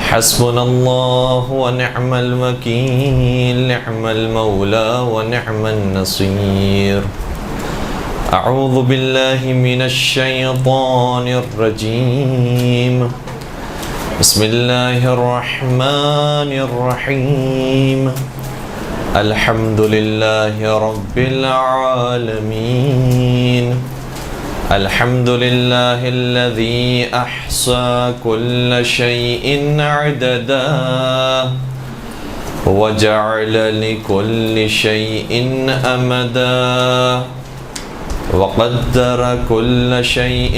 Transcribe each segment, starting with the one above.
حسبنا الله ونعم الوكيل، نعم المولى ونعم النصير. أعوذ بالله من الشيطان الرجيم. بسم الله الرحمن الرحيم. الحمد لله رب العالمين. الحمد لله الذي أحصى كل شيء عددا وجعل لكل شيء أمدا وقدر كل شيء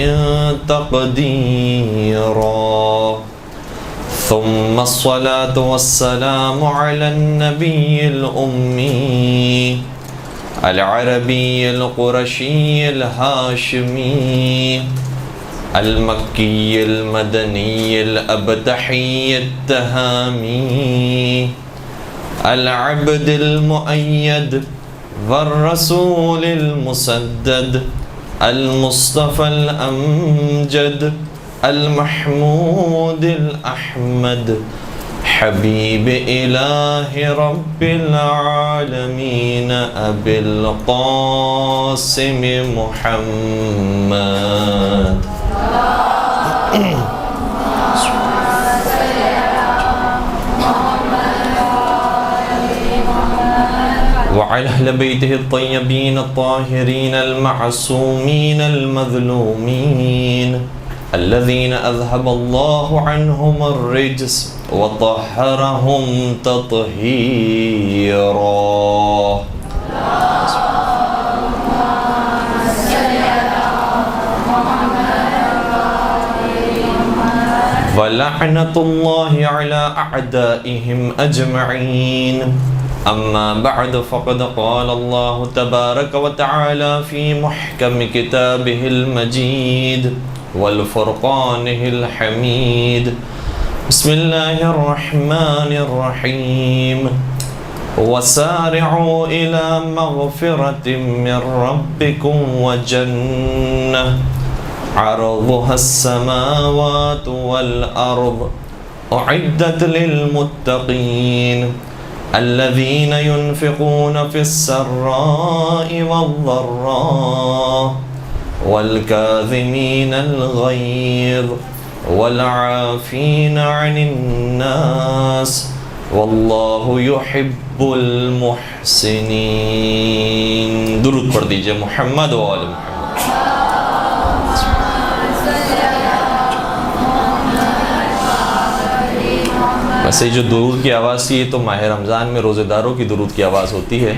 تقديرا. ثم الصلاة والسلام على النبي الأمي العربي القرشي الهاشمي المكي المدني الأبتحي التهامي العبد المؤيد والرسول المسدد المصطفى الأمجد المحمود الأحمد حبيب إله رب العالمين أبي القاسم محمد. وعلى أهل بيته الطيبين الطاهرين المعصومين المظلومين الذين أذهب الله عنهم الرجس وطهرهم تطهيرا. ولعنة الله على أعدائهم أجمعين. أما بعد فقد قال الله تبارك وتعالى في محكم كتابه المجيد والفرقانه الحميد. بسم الله الرحمن الرحيم. وسارعوا إلى مغفرة من ربكم وجنة عرضها السماوات والأرض أعدت للمتقين الذين ينفقون في السراء والضراء والكاظمين الغيظ والعافين عن الناس والله يحب المحسنين. درود پڑھ دیجئے محمد و آل محمد. ویسے جو درود کی آواز تھی یہ تو ماہ رمضان میں روزے داروں کی درود کی آواز ہوتی ہے.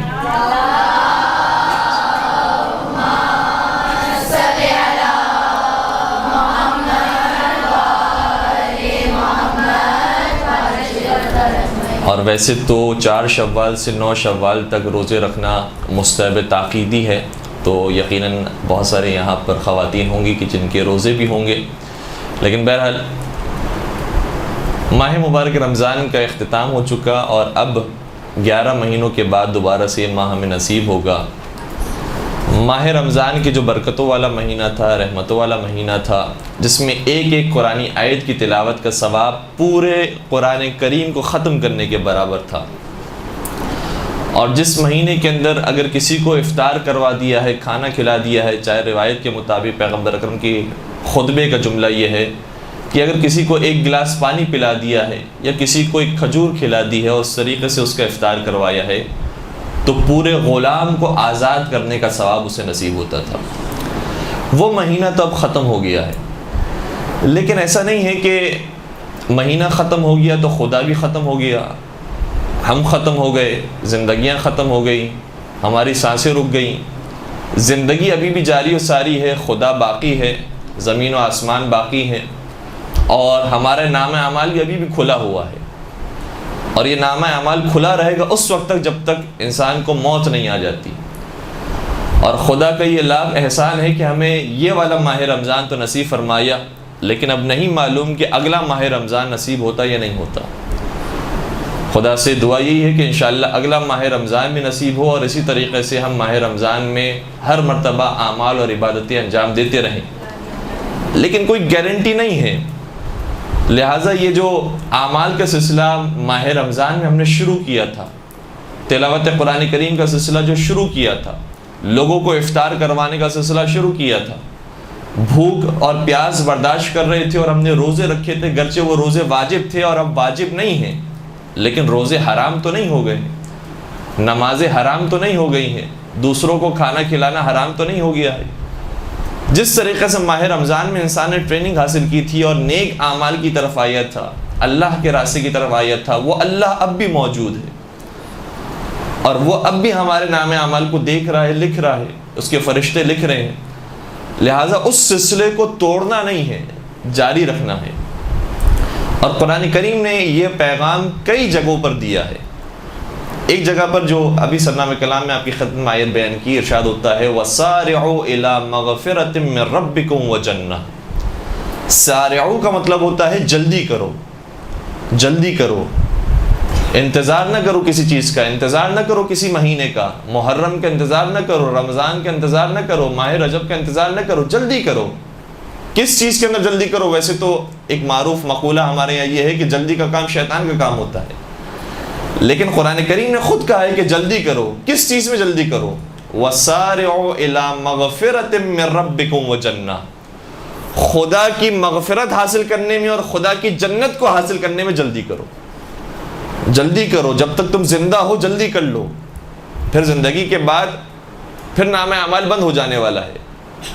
اور ویسے تو 4 شوال سے 9 شوال تک روزے رکھنا مستحب تاکیدی ہے، تو یقیناً بہت سارے یہاں پر خواتین ہوں گی کہ جن کے روزے بھی ہوں گے. لیکن بہرحال ماہ مبارک رمضان کا اختتام ہو چکا اور اب 11 مہینوں کے بعد دوبارہ سے یہ ماہ ہمیں نصیب ہوگا. ماہ رمضان کے جو برکتوں والا مہینہ تھا، رحمتوں والا مہینہ تھا، جس میں ایک ایک قرآنی آیت کی تلاوت کا ثواب پورے قرآن کریم کو ختم کرنے کے برابر تھا. اور جس مہینے کے اندر اگر کسی کو افطار کروا دیا ہے، کھانا کھلا دیا ہے، چاہے روایت کے مطابق پیغمبر اکرم کی خطبے کا جملہ یہ ہے کہ اگر کسی کو 1 گلاس پانی پلا دیا ہے یا کسی کو 1 کھجور کھلا دی ہے اور اس طریقے سے اس کا افطار کروایا ہے تو پورے غلام کو آزاد کرنے کا ثواب اسے نصیب ہوتا تھا. وہ مہینہ تو اب ختم ہو گیا ہے، لیکن ایسا نہیں ہے کہ مہینہ ختم ہو گیا تو خدا بھی ختم ہو گیا، ہم ختم ہو گئے، زندگیاں ختم ہو گئی، ہماری سانسیں رک گئیں. زندگی ابھی بھی جاری و ساری ہے، خدا باقی ہے، زمین و آسمان باقی ہے، اور ہمارا نامہ اعمال بھی ابھی بھی کھلا ہوا ہے. اور یہ نامہ اعمال کھلا رہے گا اس وقت تک جب تک انسان کو موت نہیں آ جاتی. اور خدا کا یہ لاکھ احسان ہے کہ ہمیں یہ والا ماہ رمضان تو نصیب فرمایا، لیکن اب نہیں معلوم کہ اگلا ماہ رمضان نصیب ہوتا یا نہیں ہوتا. خدا سے دعا یہی ہے کہ انشاءاللہ اگلا ماہ رمضان بھی نصیب ہو، اور اسی طریقے سے ہم ماہ رمضان میں ہر مرتبہ اعمال اور عبادتیں انجام دیتے رہیں. لیکن کوئی گارنٹی نہیں ہے، لہٰذا یہ جو اعمال کا سلسلہ ماہ رمضان میں ہم نے شروع کیا تھا، تلاوت قرآن کریم کا سلسلہ جو شروع کیا تھا، لوگوں کو افطار کروانے کا سلسلہ شروع کیا تھا، بھوک اور پیاس برداشت کر رہے تھے اور ہم نے روزے رکھے تھے، گرچہ وہ روزے واجب تھے اور اب واجب نہیں ہیں، لیکن روزے حرام تو نہیں ہو گئے، نمازیں حرام تو نہیں ہو گئی ہیں، دوسروں کو کھانا کھلانا حرام تو نہیں ہو گیا ہے۔ جس طریقے سے ماہ رمضان میں انسان نے ٹریننگ حاصل کی تھی اور نیک اعمال کی طرف آیا تھا، اللہ کے راستے کی طرف آیا تھا، وہ اللہ اب بھی موجود ہے اور وہ اب بھی ہمارے نام اعمال کو دیکھ رہا ہے، لکھ رہا ہے، اس کے فرشتے لکھ رہے ہیں۔ لہٰذا اس سلسلے کو توڑنا نہیں ہے، جاری رکھنا ہے۔ اور قرآن کریم نے یہ پیغام کئی جگہوں پر دیا ہے۔ ایک جگہ پر جو ابھی سرنامہ کلام میں آپ کی خدمت میں آیت بیان کی، ارشاد ہوتا ہے وَسَارِعُوا إِلَىٰ مَغْفِرَةٍ مِّن رَبِّكُمْ وَجَنَّةٍ۔ سارعو کا مطلب ہوتا ہے جلدی کرو، جلدی کرو، انتظار نہ کرو کسی چیز کا، انتظار نہ کرو کسی مہینے کا، محرم کا انتظار نہ کرو، رمضان کا انتظار نہ کرو، ماہ رجب کا انتظار نہ کرو، جلدی کرو۔ کس چیز کے اندر جلدی کرو؟ ویسے تو ایک معروف مقولہ ہمارے یہاں یہ ہے کہ جلدی کا کام شیطان کا کام ہوتا ہے، لیکن قرآن کریم نے خود کہا ہے کہ جلدی کرو۔ کس چیز میں جلدی کرو؟ وَسَارِعُوا إِلَىٰ مَغْفِرَةٍ مِّن رَبِّكُمْ وَجَنَّةٍ، خدا کی مغفرت حاصل کرنے میں اور خدا کی جنت کو حاصل کرنے میں جلدی کرو، جلدی کرو۔ جب تک تم زندہ ہو جلدی کر لو، پھر زندگی کے بعد پھر نام اعمال بند ہو جانے والا ہے،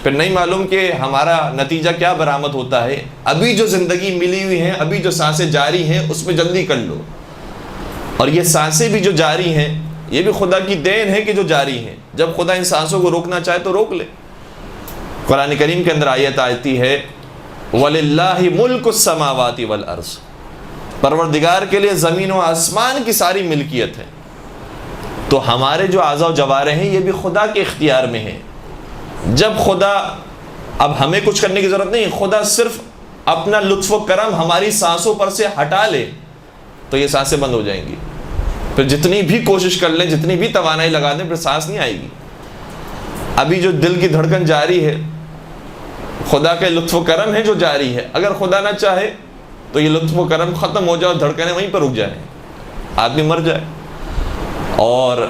پھر نہیں معلوم کہ ہمارا نتیجہ کیا برآمد ہوتا ہے۔ ابھی جو زندگی ملی ہوئی ہے، ابھی جو سانسیں جاری ہیں، اس میں جلدی کر لو۔ اور یہ سانسیں بھی جو جاری ہیں، یہ بھی خدا کی دین ہے کہ جو جاری ہیں، جب خدا ان سانسوں کو روکنا چاہے تو روک لے۔ قرآن کریم کے اندر آیت آتی ہے وَلِلَّهِ مُلْكُ السَّمَاوَاتِ وَالْأَرْضِ، پروردگار کے لیے زمین و آسمان کی ساری ملکیت ہے۔ تو ہمارے جو اعضاء و جوارح ہیں یہ بھی خدا کے اختیار میں ہیں۔ جب خدا، اب ہمیں کچھ کرنے کی ضرورت نہیں، خدا صرف اپنا لطف و کرم ہماری سانسوں پر سے ہٹا لے تو یہ سانسیں بند ہو جائیں گی، پھر جتنی بھی کوشش کر لیں، جتنی بھی توانائی لگا دیں، پھر سانس نہیں آئے گی۔ ابھی جو دل کی دھڑکن جاری ہے، خدا کے لطف و کرم ہے جو جاری ہے، اگر خدا نہ چاہے تو یہ لطف و کرم ختم ہو جائے اور دھڑکنیں وہیں پر رک جائیں، آدمی مر جائے۔ اور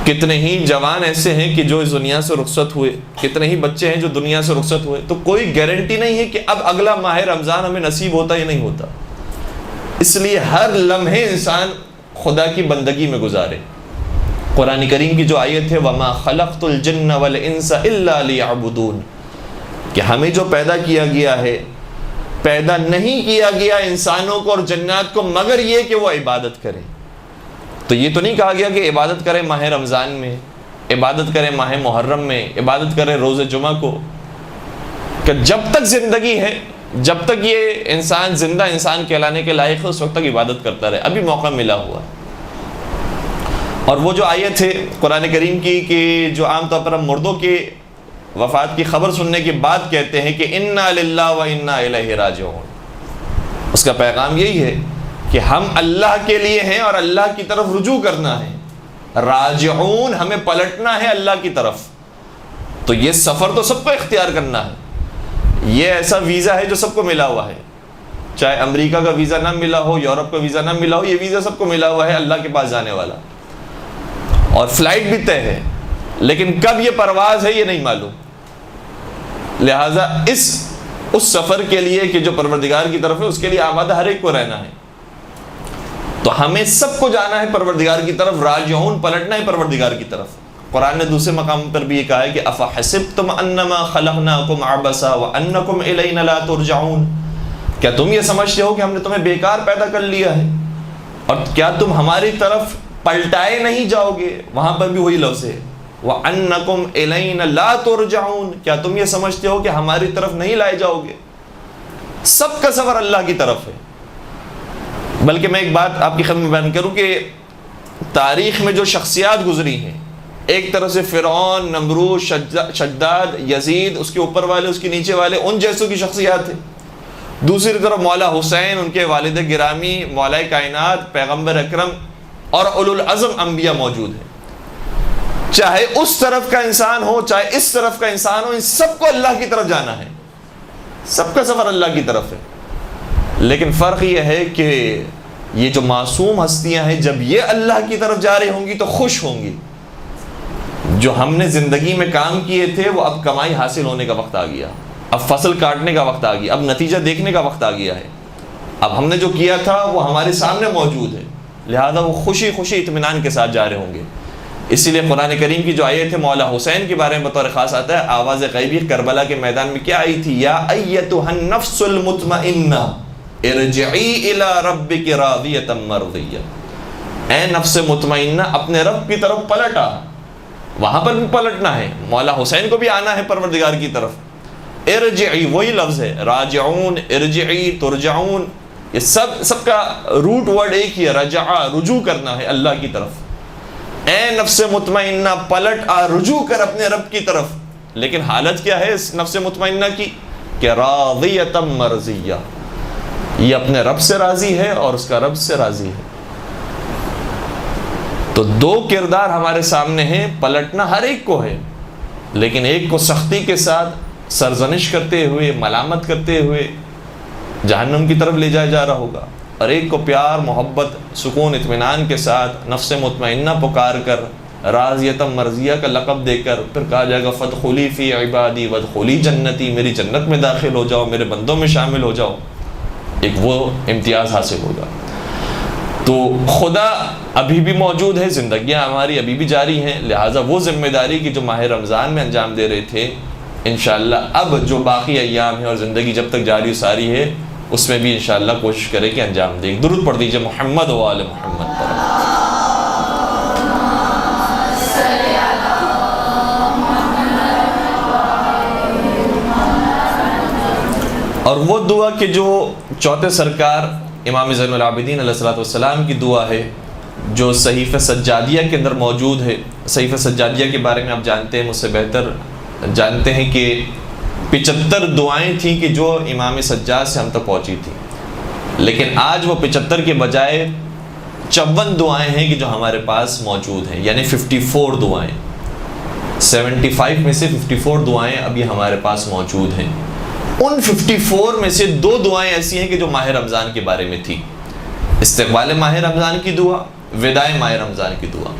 کتنے ہی جوان ایسے ہیں کہ جو اس دنیا سے رخصت ہوئے، کتنے ہی بچے ہیں جو دنیا سے رخصت ہوئے، تو کوئی گارنٹی نہیں ہے کہ اب اگلا ماہ رمضان ہمیں نصیب ہوتا یا نہیں ہوتا۔ اس لیے ہر لمحے انسان خدا کی بندگی میں گزارے۔ قرآن کریم کی جو آیت ہے وَمَا خَلَقْتُ الْجِنَّ وَالْإِنسَ إِلَّا لِيَعْبُدُونَ، کہ ہمیں جو پیدا کیا گیا ہے، پیدا نہیں کیا گیا انسانوں کو اور جنات کو مگر یہ کہ وہ عبادت کریں۔ تو یہ تو نہیں کہا گیا کہ عبادت کریں ماہ رمضان میں، عبادت کریں ماہ محرم میں، عبادت کریں روز جمعہ کو، کہ جب تک زندگی ہے، جب تک یہ انسان زندہ انسان کہلانے کے لائق ہے، اس وقت تک عبادت کرتا رہے، ابھی موقع ملا ہوا۔ اور وہ جو آیت ہے قرآن کریم کی کہ جو عام طور پر ہم مردوں کے وفات کی خبر سننے کے بعد کہتے ہیں کہ انا للہ و انا الیہ راجعون، اس کا پیغام یہی ہے کہ ہم اللہ کے لیے ہیں اور اللہ کی طرف رجوع کرنا ہے، راجعون ہمیں پلٹنا ہے اللہ کی طرف۔ تو یہ سفر تو سب کو اختیار کرنا ہے، یہ ایسا ویزا ہے جو سب کو ملا ہوا ہے، چاہے امریکہ کا ویزا نہ ملا ہو، یورپ کا ویزا نہ ملا ہو، یہ ویزا سب کو ملا ہوا ہے اللہ کے پاس جانے والا، اور فلائٹ بھی طے ہے، لیکن کب یہ پرواز ہے یہ نہیں معلوم۔ لہٰذا اس سفر کے لیے کہ جو پروردگار کی طرف ہے، اس کے لیے آمادہ ہر ایک کو رہنا ہے۔ تو ہمیں سب کو جانا ہے پروردگار کی طرف، راجعون پلٹنا ہے پروردگار کی طرف۔ قرآن نے دوسرے مقام پر بھی یہ کہا ہے کہ افحسبتم انما خلقناکم عبثا وانکم الینا لا ترجعون، کیا تم یہ سمجھتے ہو کہ ہم نے تمہیں بیکار پیدا کر لیا ہے اور کیا تم ہماری طرف پلٹائے نہیں جاؤ گے؟ وہاں پر بھی وہی لفظ ہے وانکم الینا لا ترجعون، کیا تم یہ سمجھتے ہو کہ ہماری طرف نہیں لائے جاؤ گے؟ سب کا سفر اللہ کی طرف ہے۔ بلکہ میں ایک بات آپ کی خدمت میں بیان کروں کہ تاریخ میں جو شخصیات گزری ہیں، ایک طرف سے فرعون، نمرود، شداد، یزید، اس کے اوپر والے، اس کے نیچے والے، ان جیسوں کی شخصیات ہیں۔ دوسری طرف مولا حسین، ان کے والد گرامی، مولا کائنات، پیغمبر اکرم اور اولو العزم انبیاء موجود ہیں۔ چاہے اس طرف کا انسان ہو، چاہے اس طرف کا انسان ہو، ان سب کو اللہ کی طرف جانا ہے، سب کا سفر اللہ کی طرف ہے۔ لیکن فرق یہ ہے کہ یہ جو معصوم ہستیاں ہیں جب یہ اللہ کی طرف جا رہی ہوں گی تو خوش ہوں گی. جو ہم نے زندگی میں کام کیے تھے وہ اب کمائی حاصل ہونے کا وقت آ گیا, اب فصل کاٹنے کا وقت آ گیا, اب نتیجہ دیکھنے کا وقت آ گیا ہے. اب ہم نے جو کیا تھا وہ ہمارے سامنے موجود ہے, لہذا وہ خوشی خوشی اطمینان کے ساتھ جا رہے ہوں گے. اسی لیے قرآن کریم کی جو آیت ہے مولا حسین کے بارے میں بطور خاص آتا ہے, آواز غیبی کربلا کے میدان میں کیا آئی تھی؟ یا ایتھا النفس المطمئنہ ارجعی الی ربک راضیۃ مرضیہ, اے نفس مطمئنہ اپنے رب کی طرف پلٹ آ. وہاں پر بھی پلٹنا ہے, مولا حسین کو بھی آنا ہے پروردگار کی طرف. ارجعی وہی لفظ ہے, راجعون, ارجعی, ترجعون, یہ سب کا روٹ ورڈ ایک ہی ہے, رجع, رجوع کرنا ہے اللہ کی طرف. اے نفس مطمئنہ پلٹ آ, رجوع کر اپنے رب کی طرف. لیکن حالت کیا ہے اس نفس مطمئنہ کی؟ کہ راضیۃ مرضیہ, یہ اپنے رب سے راضی ہے اور اس کا رب سے راضی ہے. تو دو کردار ہمارے سامنے ہیں, پلٹنا ہر ایک کو ہے, لیکن ایک کو سختی کے ساتھ سرزنش کرتے ہوئے, ملامت کرتے ہوئے جہنم کی طرف لے جایا جا رہا ہوگا, اور ایک کو پیار, محبت, سکون, اطمینان کے ساتھ نفس مطمئنہ پکار کر راضیۃ مرضیہ کا لقب دے کر پھر کہا جائے گا فادخلی فی عبادی وادخلی جنتی, میری جنت میں داخل ہو جاؤ, میرے بندوں میں شامل ہو جاؤ. ایک وہ امتیاز حاصل ہوگا. تو خدا ابھی بھی موجود ہے, زندگیاں ہماری ابھی بھی جاری ہیں, لہٰذا وہ ذمہ داری کی جو ماہ رمضان میں انجام دے رہے تھے انشاءاللہ اب جو باقی ایام ہیں اور زندگی جب تک جاری و ساری ہے اس میں بھی انشاءاللہ کوشش کرے کہ انجام دیں. درود پڑھ دیجئے محمد و آل محمد پر. اور وہ دعا کہ جو چوتھے سرکار امام زین العابدین علیہ الصلوۃ والسلام کی دعا ہے جو صحیفہ سجادیہ کے اندر موجود ہے. صحیفہ سجادیہ کے بارے میں آپ جانتے ہیں, مجھ سے بہتر جانتے ہیں کہ 75 دعائیں تھیں کہ جو امام سجاد سے ہم تک پہنچی تھیں, لیکن آج وہ 75 کے بجائے 54 دعائیں ہیں کہ جو ہمارے پاس موجود ہیں, یعنی 54 دعائیں. 75 میں سے 54 دعائیں ابھی ہمارے پاس موجود ہیں. ان 54 میں سے 2 دعائیں ایسی ہیں کہ جو ماہ رمضان کے بارے میں تھی. استقبال ماہ رمضان کی دعا, وداع ماہ رمضان کی دعا,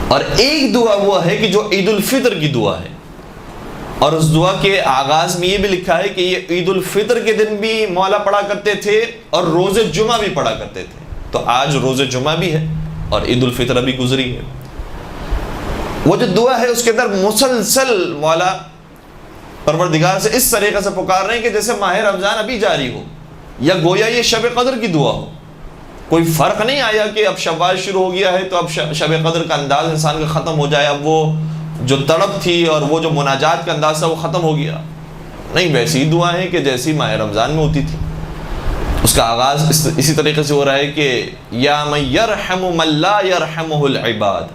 اور ایک دعا وہ ہے کہ جو عید الفطر کی دعا ہے. اور اس دعا کے آغاز میں یہ بھی لکھا ہے کہ یہ عید الفطر کے دن بھی مولا پڑھا کرتے تھے اور روز جمعہ بھی پڑھا کرتے تھے. تو آج روز جمعہ بھی ہے اور عید الفطر بھی گزری ہے. وہ جو دعا ہے اس کے اندر مسلسل مولا پروردگار سے اس طریقے سے پکار رہے ہیں کہ جیسے ماہ رمضان ابھی جاری ہو, یا گویا یہ شب قدر کی دعا ہو. کوئی فرق نہیں آیا کہ اب شوال شروع ہو گیا ہے تو اب شب قدر کا انداز انسان کا ختم ہو جائے, اب وہ جو تڑپ تھی اور وہ جو مناجات کا انداز تھا وہ ختم ہو گیا. نہیں, ویسی دعا ہے کہ جیسی ماہ رمضان میں ہوتی تھی. اس کا آغاز اسی طریقے سے ہو رہا ہے کہ یا من یرحم من لا یرحمہ العباد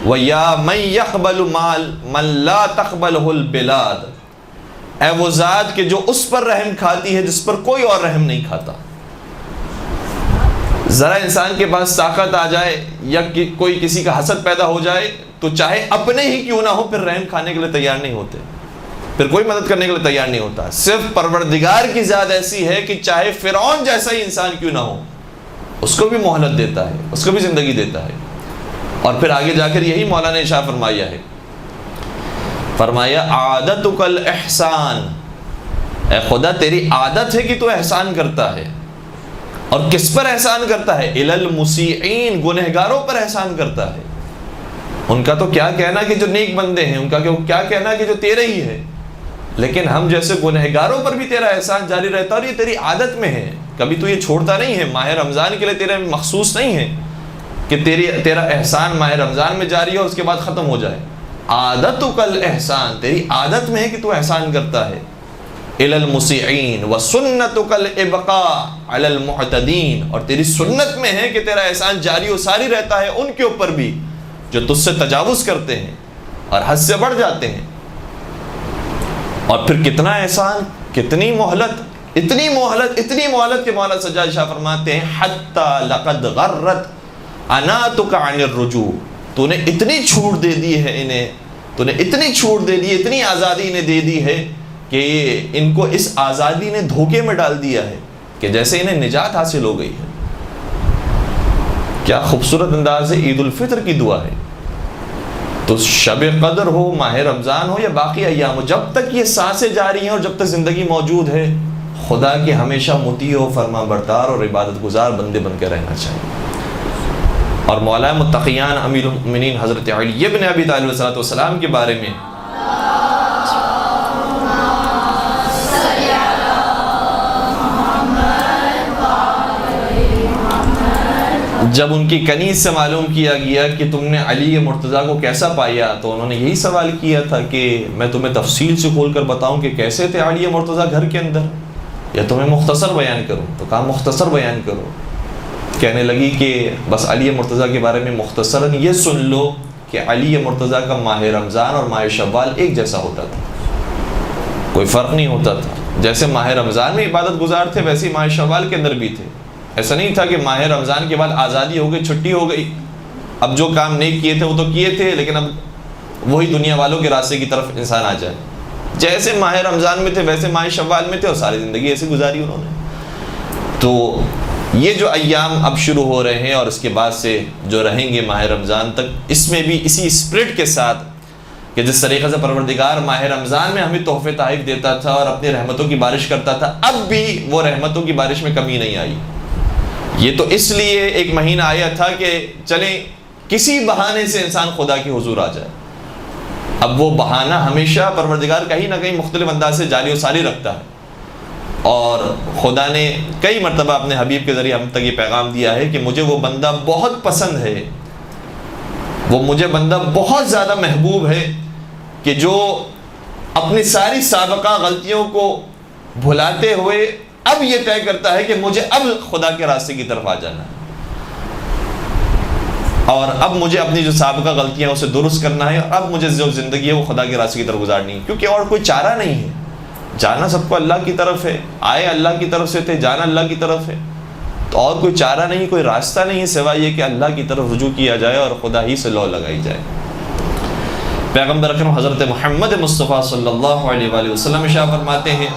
وَيَا مَن يَقْبَلُ مَال مَن لَا تَقْبَلُهُ الْبِلَادِ, اے وہ ذات کہ جو اس پر رحم کھاتی ہے جس پر کوئی اور رحم نہیں کھاتا. ذرا انسان کے پاس طاقت آ جائے یا کوئی کسی کا حسد پیدا ہو جائے تو چاہے اپنے ہی کیوں نہ ہو پھر رحم کھانے کے لیے تیار نہیں ہوتے, پھر کوئی مدد کرنے کے لیے تیار نہیں ہوتا. صرف پروردگار کی ذات ایسی ہے کہ چاہے فرعون جیسا ہی انسان کیوں نہ ہو اس کو بھی مہلت دیتا ہے, اس کو بھی زندگی دیتا ہے. اور پھر آگے جا کر یہی مولا نے ارشاد فرمایا ہے, فرمایا عادتک الاحسان, اے خدا تیری عادت ہے کہ تو احسان کرتا ہے. اور کس پر احسان کرتا ہے؟ الی المسیئین, گنہگاروں پر احسان کرتا ہے. ان کا تو کیا کہنا کہ جو نیک بندے ہیں, ان کا کیا کہنا کہ جو تیرے ہی ہے, لیکن ہم جیسے گنہگاروں پر بھی تیرا احسان جاری رہتا ہے اور یہ تیری عادت میں ہے. کبھی تو یہ چھوڑتا نہیں ہے, ماہ رمضان کے لیے تیرے مخصوص نہیں ہے کہ تیرا احسان ماہ رمضان میں جاری ہے اور اس کے بعد ختم ہو جائے. عادتک الاحسان, تیری عادت میں ہے کہ تو احسان کرتا ہے. الی المسیئین وسنتک الابقاء علی المعتدین, اور تیری سنت میں ہے کہ تیرا احسان جاری و ساری رہتا ہے ان کے اوپر بھی جو تجھ سے تجاوز کرتے ہیں اور حد سے بڑھ جاتے ہیں. اور پھر کتنا احسان, کتنی مہلت, اتنی مہلت کہ مولا سجاد شاہ فرماتے ہیں حتی لقد غرت اناتک عن الرجوع, تو نے اتنی چھوٹ دے دی ہے انہیں, تو نے اتنی چھوٹ دے دی, اتنی آزادی انہیں دے دی ہے کہ ان کو اس آزادی نے دھوکے میں ڈال دیا ہے کہ جیسے انہیں نجات حاصل ہو گئی ہے۔ کیا خوبصورت انداز ہے عید الفطر کی دعا ہے۔ تو شب قدر ہو، ماہ رمضان ہو یا باقی ایام ہو، جب تک یہ سانسیں جاری ہیں اور جب تک زندگی موجود ہے، خدا کے ہمیشہ مطیع و فرما بردار اور عبادت گزار بندے بن کے رہنا چاہیے۔ اور مولا متقیان امیر المؤمنین حضرت علی بن ابی طالب علیہ السلام کے بارے میں جب ان کی کنیز سے معلوم کیا گیا کہ تم نے علی مرتضیٰ کو کیسا پایا، تو انہوں نے یہی سوال کیا تھا کہ میں تمہیں تفصیل سے کھول کر بتاؤں کہ کیسے تھے علی مرتضیٰ گھر کے اندر، یا تمہیں مختصر بیان کروں؟ تو کہا مختصر بیان کرو۔ کہنے لگی کہ بس علی مرتضیٰ کے بارے میں مختصراً یہ سن لو کہ علی مرتضیٰ کا ماہ رمضان اور ماہ شوال ایک جیسا ہوتا تھا، کوئی فرق نہیں ہوتا تھا۔ جیسے ماہ رمضان میں عبادت گزار تھے، ویسے ہی ماہ شوال کے اندر بھی تھے۔ ایسا نہیں تھا کہ ماہ رمضان کے بعد آزادی ہو گئی، چھٹی ہو گئی، اب جو کام نہیں کیے تھے وہ تو کیے تھے، لیکن اب وہی دنیا والوں کے راستے کی طرف انسان آ جائے۔ جیسے ماہ رمضان میں تھے ویسے ماہ شوال میں تھے، اور ساری زندگی ایسے گزاری انہوں نے۔ تو یہ جو ایام اب شروع ہو رہے ہیں اور اس کے بعد سے جو رہیں گے ماہ رمضان تک، اس میں بھی اسی اسپرٹ کے ساتھ کہ جس طریقے سے پروردگار ماہ رمضان میں ہمیں تحفے تحائف دیتا تھا اور اپنی رحمتوں کی بارش کرتا تھا، اب بھی وہ رحمتوں کی بارش میں کمی نہیں آئی۔ یہ تو اس لیے ایک مہینہ آیا تھا کہ چلیں کسی بہانے سے انسان خدا کے حضور آ جائے۔ اب وہ بہانہ ہمیشہ پروردگار کہیں نہ کہیں مختلف انداز سے جاری و ساری رکھتا ہے، اور خدا نے کئی مرتبہ اپنے حبیب کے ذریعے ہم تک یہ پیغام دیا ہے کہ مجھے وہ بندہ بہت پسند ہے، وہ مجھے بندہ بہت زیادہ محبوب ہے کہ جو اپنی ساری سابقہ غلطیوں کو بھلاتے ہوئے اب یہ طے کرتا ہے کہ مجھے اب خدا کے راستے کی طرف آ جانا ہے، اور اب مجھے اپنی جو سابقہ غلطیاں ہیں اسے درست کرنا ہے، اور اب مجھے جو زندگی ہے وہ خدا کے راستے کی طرف گزارنی ہے، کیونکہ اور کوئی چارہ نہیں ہے۔ جانا سب کو اللہ کی طرف ہے، آئے اللہ کی طرف سے تھے، جانا اللہ کی طرف ہے، تو اور کوئی چارہ نہیں، کوئی راستہ نہیں ہے سوائے یہ کہ اللہ کی طرف رجوع کیا جائے اور خدا ہی سے لو لگائی جائے۔ پیغمبر اکرم حضرت محمد مصطفیٰ صلی اللہ علیہ وآلہ وسلم ارشاد فرماتے ہیں،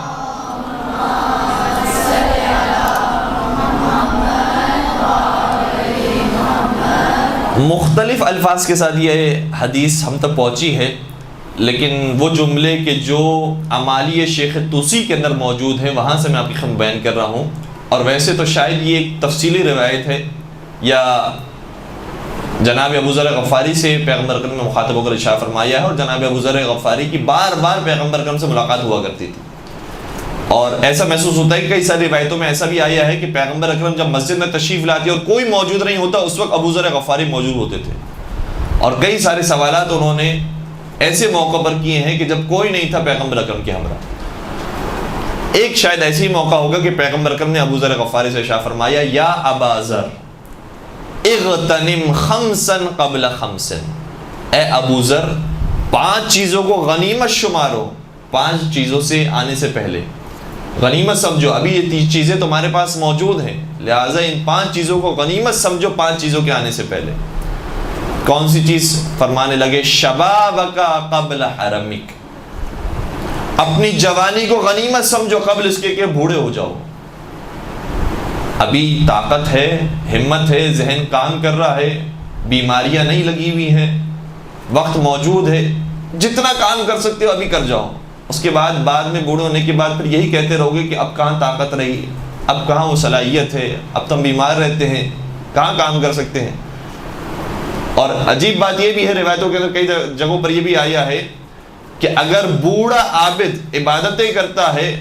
مختلف الفاظ کے ساتھ یہ حدیث ہم تک پہنچی ہے، لیکن وہ جملے کہ جو امالی شیخ توسی کے اندر موجود ہیں وہاں سے میں آپ کی خدمت بیان کر رہا ہوں، اور ویسے تو شاید یہ ایک تفصیلی روایت ہے، یا جناب ابو ذر غفاری سے پیغمبر اکرم نے مخاطب ہو کر ارشاد فرمایا ہے، اور جناب ابو ذر غفاری کی بار بار پیغمبر اکرم سے ملاقات ہوا کرتی تھی، اور ایسا محسوس ہوتا ہے کہ کئی ساری روایتوں میں ایسا بھی آیا ہے کہ پیغمبر اکرم جب مسجد میں تشریف لاتے اور کوئی موجود نہیں ہوتا، اس وقت ابو ذر غفاری موجود ہوتے تھے، اور کئی سارے سوالات انہوں نے ایسے موقع پر کیے ہیں کہ جب کوئی نہیں تھا پیغمبر اکرم کے ہمراہ۔ ایک شاید ایسی موقع ہوگا کہ پیغمبر اکرم نے ابو ذر غفاری سے ارشاد فرمایا، یا ابا ذر اغتنم خمسا قبل خمس، اے ابو ذر 5 چیزوں کو غنیمت شمارو، 5 چیزوں سے آنے سے پہلے غنیمت سمجھو، ابھی یہ چیزیں تمہارے پاس موجود ہیں، لہٰذا ان 5 چیزوں کو غنیمت سمجھو 5 چیزوں کے آنے سے پہلے۔ کون سی چیز؟ فرمانے لگے شبابک قبل حرمک، اپنی جوانی کو غنیمت سمجھو قبل اس کے کہ بوڑھے ہو جاؤ۔ ابھی طاقت ہے، ہمت ہے، ذہن کام کر رہا ہے، بیماریاں نہیں لگی ہوئی ہیں، وقت موجود ہے، جتنا کام کر سکتے ہو ابھی کر جاؤ، اس کے بعد میں بوڑھے ہونے کے بعد پھر یہی کہتے رہو گے کہ اب کہاں طاقت رہی، اب کہاں وہ صلاحیت ہے، اب تو ہم بیمار رہتے ہیں، کہاں کام کر سکتے ہیں۔ اور عجیب بات یہ بھی ہے، روایتوں کے اندر کئی جگہوں پر یہ بھی آیا ہے کہ اگر بوڑھا عابد عبادتیں کرتا ہے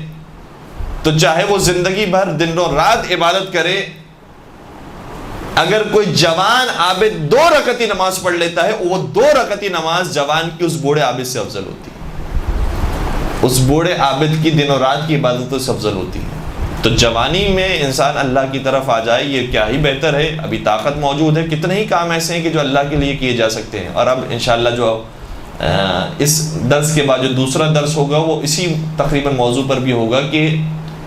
تو چاہے وہ زندگی بھر دن و رات عبادت کرے، اگر کوئی جوان عابد 2 رکعتی نماز پڑھ لیتا ہے، وہ 2 رکعتی نماز جوان کی اس بوڑھے عابد سے افضل ہوتی ہے، اس بوڑھے عابد کی دن و رات کی عبادتوں سے افضل ہوتی ہے۔ تو جوانی میں انسان اللہ کی طرف آ جائے، یہ کیا ہی بہتر ہے، ابھی طاقت موجود ہے، کتنے ہی کام ایسے ہیں کہ جو اللہ کے لیے کیے جا سکتے ہیں۔ اور اب انشاءاللہ جو اس درس کے بعد جو دوسرا درس ہوگا وہ اسی تقریباً موضوع پر بھی ہوگا کہ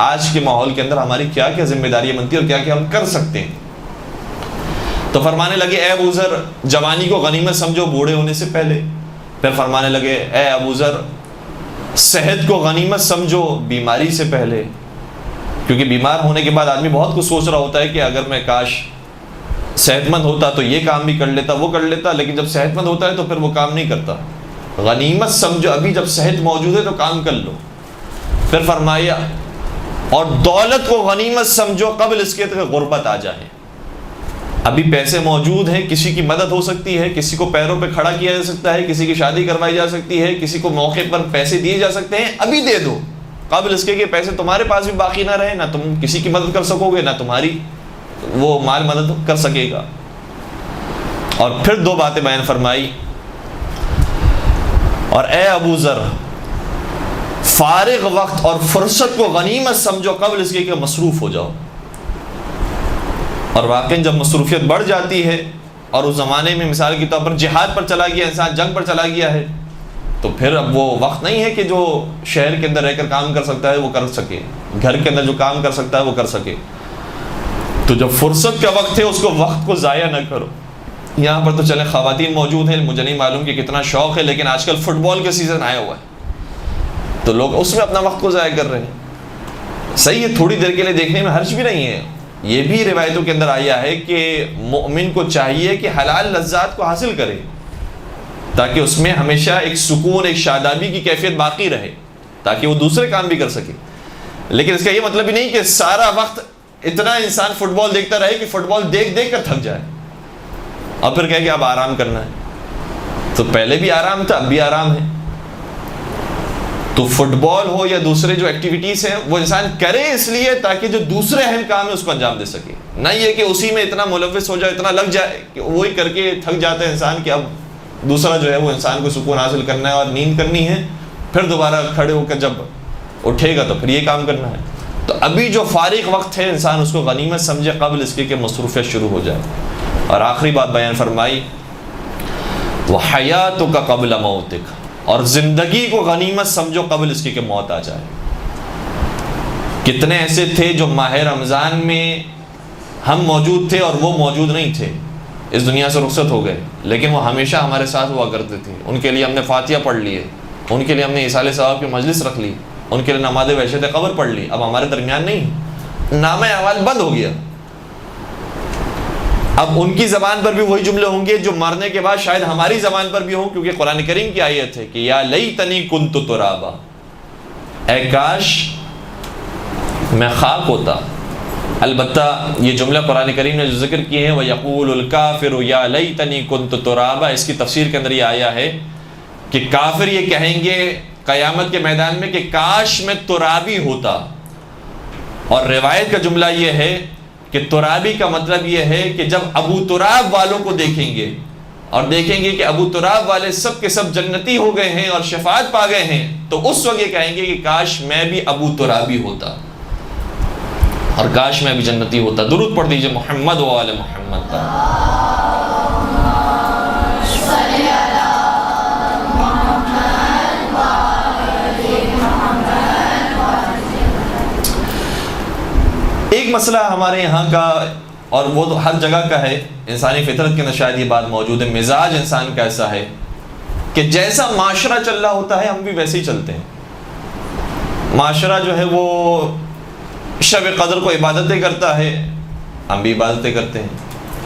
آج کے ماحول کے اندر ہماری کیا کیا ذمہ داریاں بنتی ہیں اور کیا کیا ہم کر سکتے ہیں۔ تو فرمانے لگے اے ابو ذر جوانی کو غنیمت سمجھو بوڑھے ہونے سے پہلے، پھر فرمانے لگے اے ابو ذر صحت کو غنیمت سمجھو بیماری سے پہلے، کیونکہ بیمار ہونے کے بعد آدمی بہت کچھ سوچ رہا ہوتا ہے کہ اگر میں کاش صحت مند ہوتا تو یہ کام بھی کر لیتا وہ کر لیتا، لیکن جب صحت مند ہوتا ہے تو پھر وہ کام نہیں کرتا۔ غنیمت سمجھو ابھی جب صحت موجود ہے تو کام کر لو۔ پھر فرمایا اور دولت کو غنیمت سمجھو قبل اس کے کہ غربت آ جائے۔ ابھی پیسے موجود ہیں، کسی کی مدد ہو سکتی ہے، کسی کو پیروں پہ کھڑا کیا جا سکتا ہے، کسی کی شادی کروائی جا سکتی ہے، کسی کو موقع پر پیسے دیے جا سکتے ہیں، ابھی دے دو قبل اس کے کہ پیسے تمہارے پاس بھی باقی نہ رہے، نہ تم کسی کی مدد کر سکو گے، نہ تمہاری وہ مال مدد کر سکے گا۔ اور پھر دو باتیں بیان فرمائی، اور اے ابو ذر فارغ وقت اور فرصت کو غنیمت سمجھو قبل اس کے کہ مصروف ہو جاؤ۔ اور واقعی جب مصروفیت بڑھ جاتی ہے اور اس زمانے میں مثال کے طور پر جہاد پر چلا گیا انسان، جنگ پر چلا گیا ہے، تو پھر اب وہ وقت نہیں ہے کہ جو شہر کے اندر رہ کر کام کر سکتا ہے وہ کر سکے، گھر کے اندر جو کام کر سکتا ہے وہ کر سکے۔ تو جب فرصت کا وقت ہے اس کو وقت کو ضائع نہ کرو۔ یہاں پر تو چلے خواتین موجود ہیں، مجھے نہیں معلوم کہ کتنا شوق ہے، لیکن آج کل فٹ بال کا سیزن آیا ہوا ہے تو لوگ اس میں اپنا وقت کو ضائع کر رہے ہیں۔ صحیح ہے، تھوڑی دیر کے لیے دیکھنے میں حرج بھی نہیں ہے۔ یہ بھی روایتوں کے اندر آیا ہے کہ مومن کو چاہیے کہ حلال لذات کو حاصل کرے تاکہ اس میں ہمیشہ ایک سکون، ایک شادابی کی کیفیت باقی رہے، تاکہ وہ دوسرے کام بھی کر سکے۔ لیکن اس کا یہ مطلب ہی نہیں کہ سارا وقت اتنا انسان فٹ بال دیکھتا رہے کہ فٹ بال دیکھ دیکھ کر تھک جائے اور پھر کہے کہ اب آرام کرنا ہے۔ تو پہلے بھی آرام تھا، اب بھی آرام ہے۔ تو فٹ بال ہو یا دوسرے جو ایکٹیویٹیز ہیں وہ انسان کرے اس لیے تاکہ جو دوسرے اہم کام ہے اس کو انجام دے سکے، نہ یہ کہ اسی میں اتنا ملوث ہو جائے، اتنا لگ جائے کہ وہی کر کے تھک جاتا ہے انسان کہ اب دوسرا جو ہے وہ انسان کو سکون حاصل کرنا ہے اور نیند کرنی ہے، پھر دوبارہ کھڑے ہو کر جب اٹھے گا تو پھر یہ کام کرنا ہے۔ تو ابھی جو فارغ وقت ہے انسان اس کو غنیمت سمجھے قبل اس کے کہ مصروفیت شروع ہو جائے۔ اور آخری بات بیان فرمائی وَحَيَاتُكَ قَبْلَ مَوْتِكَ، اور زندگی کو غنیمت سمجھو قبل اس کے کہ موت آ جائے۔ کتنے ایسے تھے جو ماہ رمضان میں ہم موجود تھے اور وہ موجود نہیں تھے، اس دنیا سے رخصت ہو گئے، لیکن وہ ہمیشہ ہمارے ساتھ ہوا کرتے تھے۔ ان کے لیے ہم نے فاتحہ پڑھ لی ہے، ان کے لیے ہم نے ایصال ثواب کی مجلس رکھ لی، ان کے لیے نماز وحشت قبر پڑھ لی، اب ہمارے درمیان نہیں، نامہ اعمال بند ہو گیا۔ اب ان کی زبان پر بھی وہی جملے ہوں گے جو مرنے کے بعد شاید ہماری زبان پر بھی ہوں، کیونکہ قرآن کریم کی آیت ہے کہ یا لیتنی کنت ترابا، اے کاش میں خاک ہوتا۔ البتہ یہ جملہ قرآن کریم نے جو ذکر کیے ہیں وَيَقُولُ الْكَافِرُ يَا لَيْتَنِي كُنْتُ تُرَابًا، اس کی تفسیر کے اندر یہ آیا ہے کہ کافر یہ کہیں گے قیامت کے میدان میں کہ کاش میں ترابی ہوتا۔ اور روایت کا جملہ یہ ہے کہ ترابی کا مطلب یہ ہے کہ جب ابو تراب والوں کو دیکھیں گے اور دیکھیں گے کہ ابو تراب والے سب کے سب جنتی ہو گئے ہیں اور شفاعت پا گئے ہیں، تو اس وقت یہ کہیں گے کہ کاش میں بھی ابو ترابی ہوتا اور کاش میں بھی جنتی ہوتا۔ درود پڑھ دیجئے محمد و آل محمد پر۔ ایک مسئلہ ہمارے یہاں کا، اور وہ تو ہر جگہ کا ہے، انسانی فطرت کے اندر شاید یہ بات موجود ہے، مزاج انسان کا ایسا ہے کہ جیسا معاشرہ چل رہا ہوتا ہے ہم بھی ویسے ہی چلتے ہیں۔ معاشرہ جو ہے وہ شب قدر کو عبادتیں کرتا ہے، ہم بھی عبادتیں کرتے ہیں۔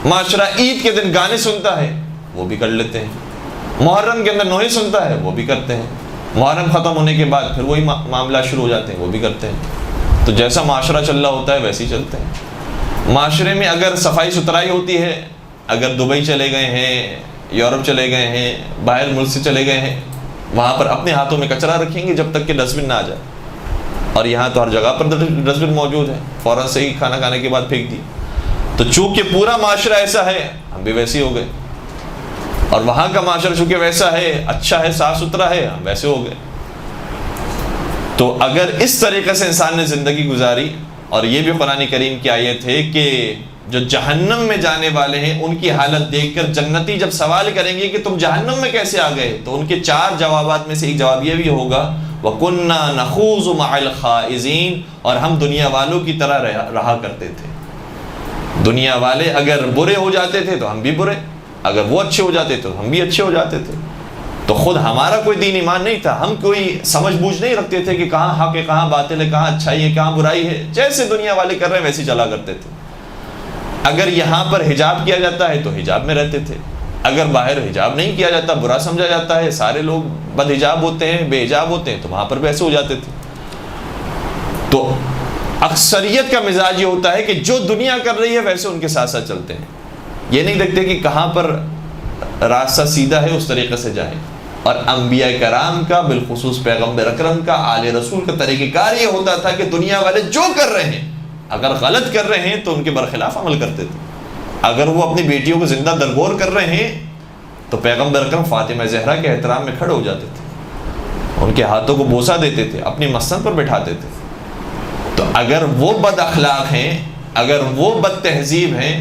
معاشرہ عید کے دن گانے سنتا ہے، وہ بھی کر لیتے ہیں۔ محرم کے اندر نوحے سنتا ہے، وہ بھی کرتے ہیں۔ محرم ختم ہونے کے بعد پھر وہی معاملات شروع ہو جاتے ہیں، وہ بھی کرتے ہیں۔ تو جیسا معاشرہ چل رہا ہوتا ہے ویسے ہی چلتے ہیں۔ معاشرے میں اگر صفائی ستھرائی ہوتی ہے، اگر دبئی چلے گئے ہیں، یورپ چلے گئے ہیں، باہر ملک سے چلے گئے ہیں، وہاں پر اپنے ہاتھوں میں کچرا رکھیں گے جب تک کہ ڈسٹ بن نہ آ جائے، اور یہاں تو ہر جگہ پر ڈسٹ بن موجود ہے، فوراً سے ہی کھانا کھانے کے بعد پھینک دی۔ تو چونکہ پورا معاشرہ ایسا ہے ہم بھی ویسے ہی ہو گئے، اور وہاں کا معاشرہ چونکہ ویسا ہے، اچھا ہے، صاف ستھرا ہے، ہم ویسے ہو گئے۔ تو اگر اس طریقے سے انسان نے زندگی گزاری، اور یہ بھی قرآن کریم کی آیت ہے کہ جو جہنم میں جانے والے ہیں ان کی حالت دیکھ کر جنتی جب سوال کریں گے کہ تم جہنم میں کیسے آ گئے، تو ان کے 4 جوابات میں سے ایک جواب یہ بھی ہوگا وَكُنَّا نَخُوضُ مَعَ الْخَائِضِينَ، اور ہم دنیا والوں کی طرح رہا کرتے تھے۔ دنیا والے اگر برے ہو جاتے تھے تو ہم بھی برے، اگر وہ اچھے ہو جاتے تو ہم بھی اچھے ہو جاتے تھے۔ تو خود ہمارا کوئی دین ایمان نہیں تھا، ہم کوئی سمجھ بوجھ نہیں رکھتے تھے کہ کہاں حق ہے کہاں باطل ہے، کہاں اچھائی ہے کہاں برائی ہے، جیسے دنیا والے کر رہے ہیں ویسے چلا کرتے تھے۔ اگر یہاں پر حجاب کیا جاتا ہے تو حجاب میں رہتے تھے، اگر باہر حجاب نہیں کیا جاتا، برا سمجھا جاتا ہے، سارے لوگ بد حجاب ہوتے ہیں، بے حجاب ہوتے ہیں، تو وہاں پر بھی ایسے ہو جاتے تھے۔ تو اکثریت کا مزاج یہ ہوتا ہے کہ جو دنیا کر رہی ہے ویسے ان کے ساتھ ساتھ چلتے ہیں، یہ نہیں دیکھتے کہ کہاں پر راستہ سیدھا ہے اس طریقے سے جائیں۔ اور انبیاء کرام کا، بالخصوص پیغمبر اکرم کا، آل رسول کا طریقہ کار یہ ہوتا تھا کہ دنیا والے جو کر رہے ہیں اگر غلط کر رہے ہیں تو ان کے برخلاف عمل کرتے تھے۔ اگر وہ اپنی بیٹیوں کو زندہ درگور کر رہے ہیں تو پیغمبر اکرم فاطمہ زہرا کے احترام میں کھڑے ہو جاتے تھے، ان کے ہاتھوں کو بوسہ دیتے تھے، اپنی مسند پر بٹھاتے تھے۔ تو اگر وہ بد اخلاق ہیں، اگر وہ بد تہذیب ہیں،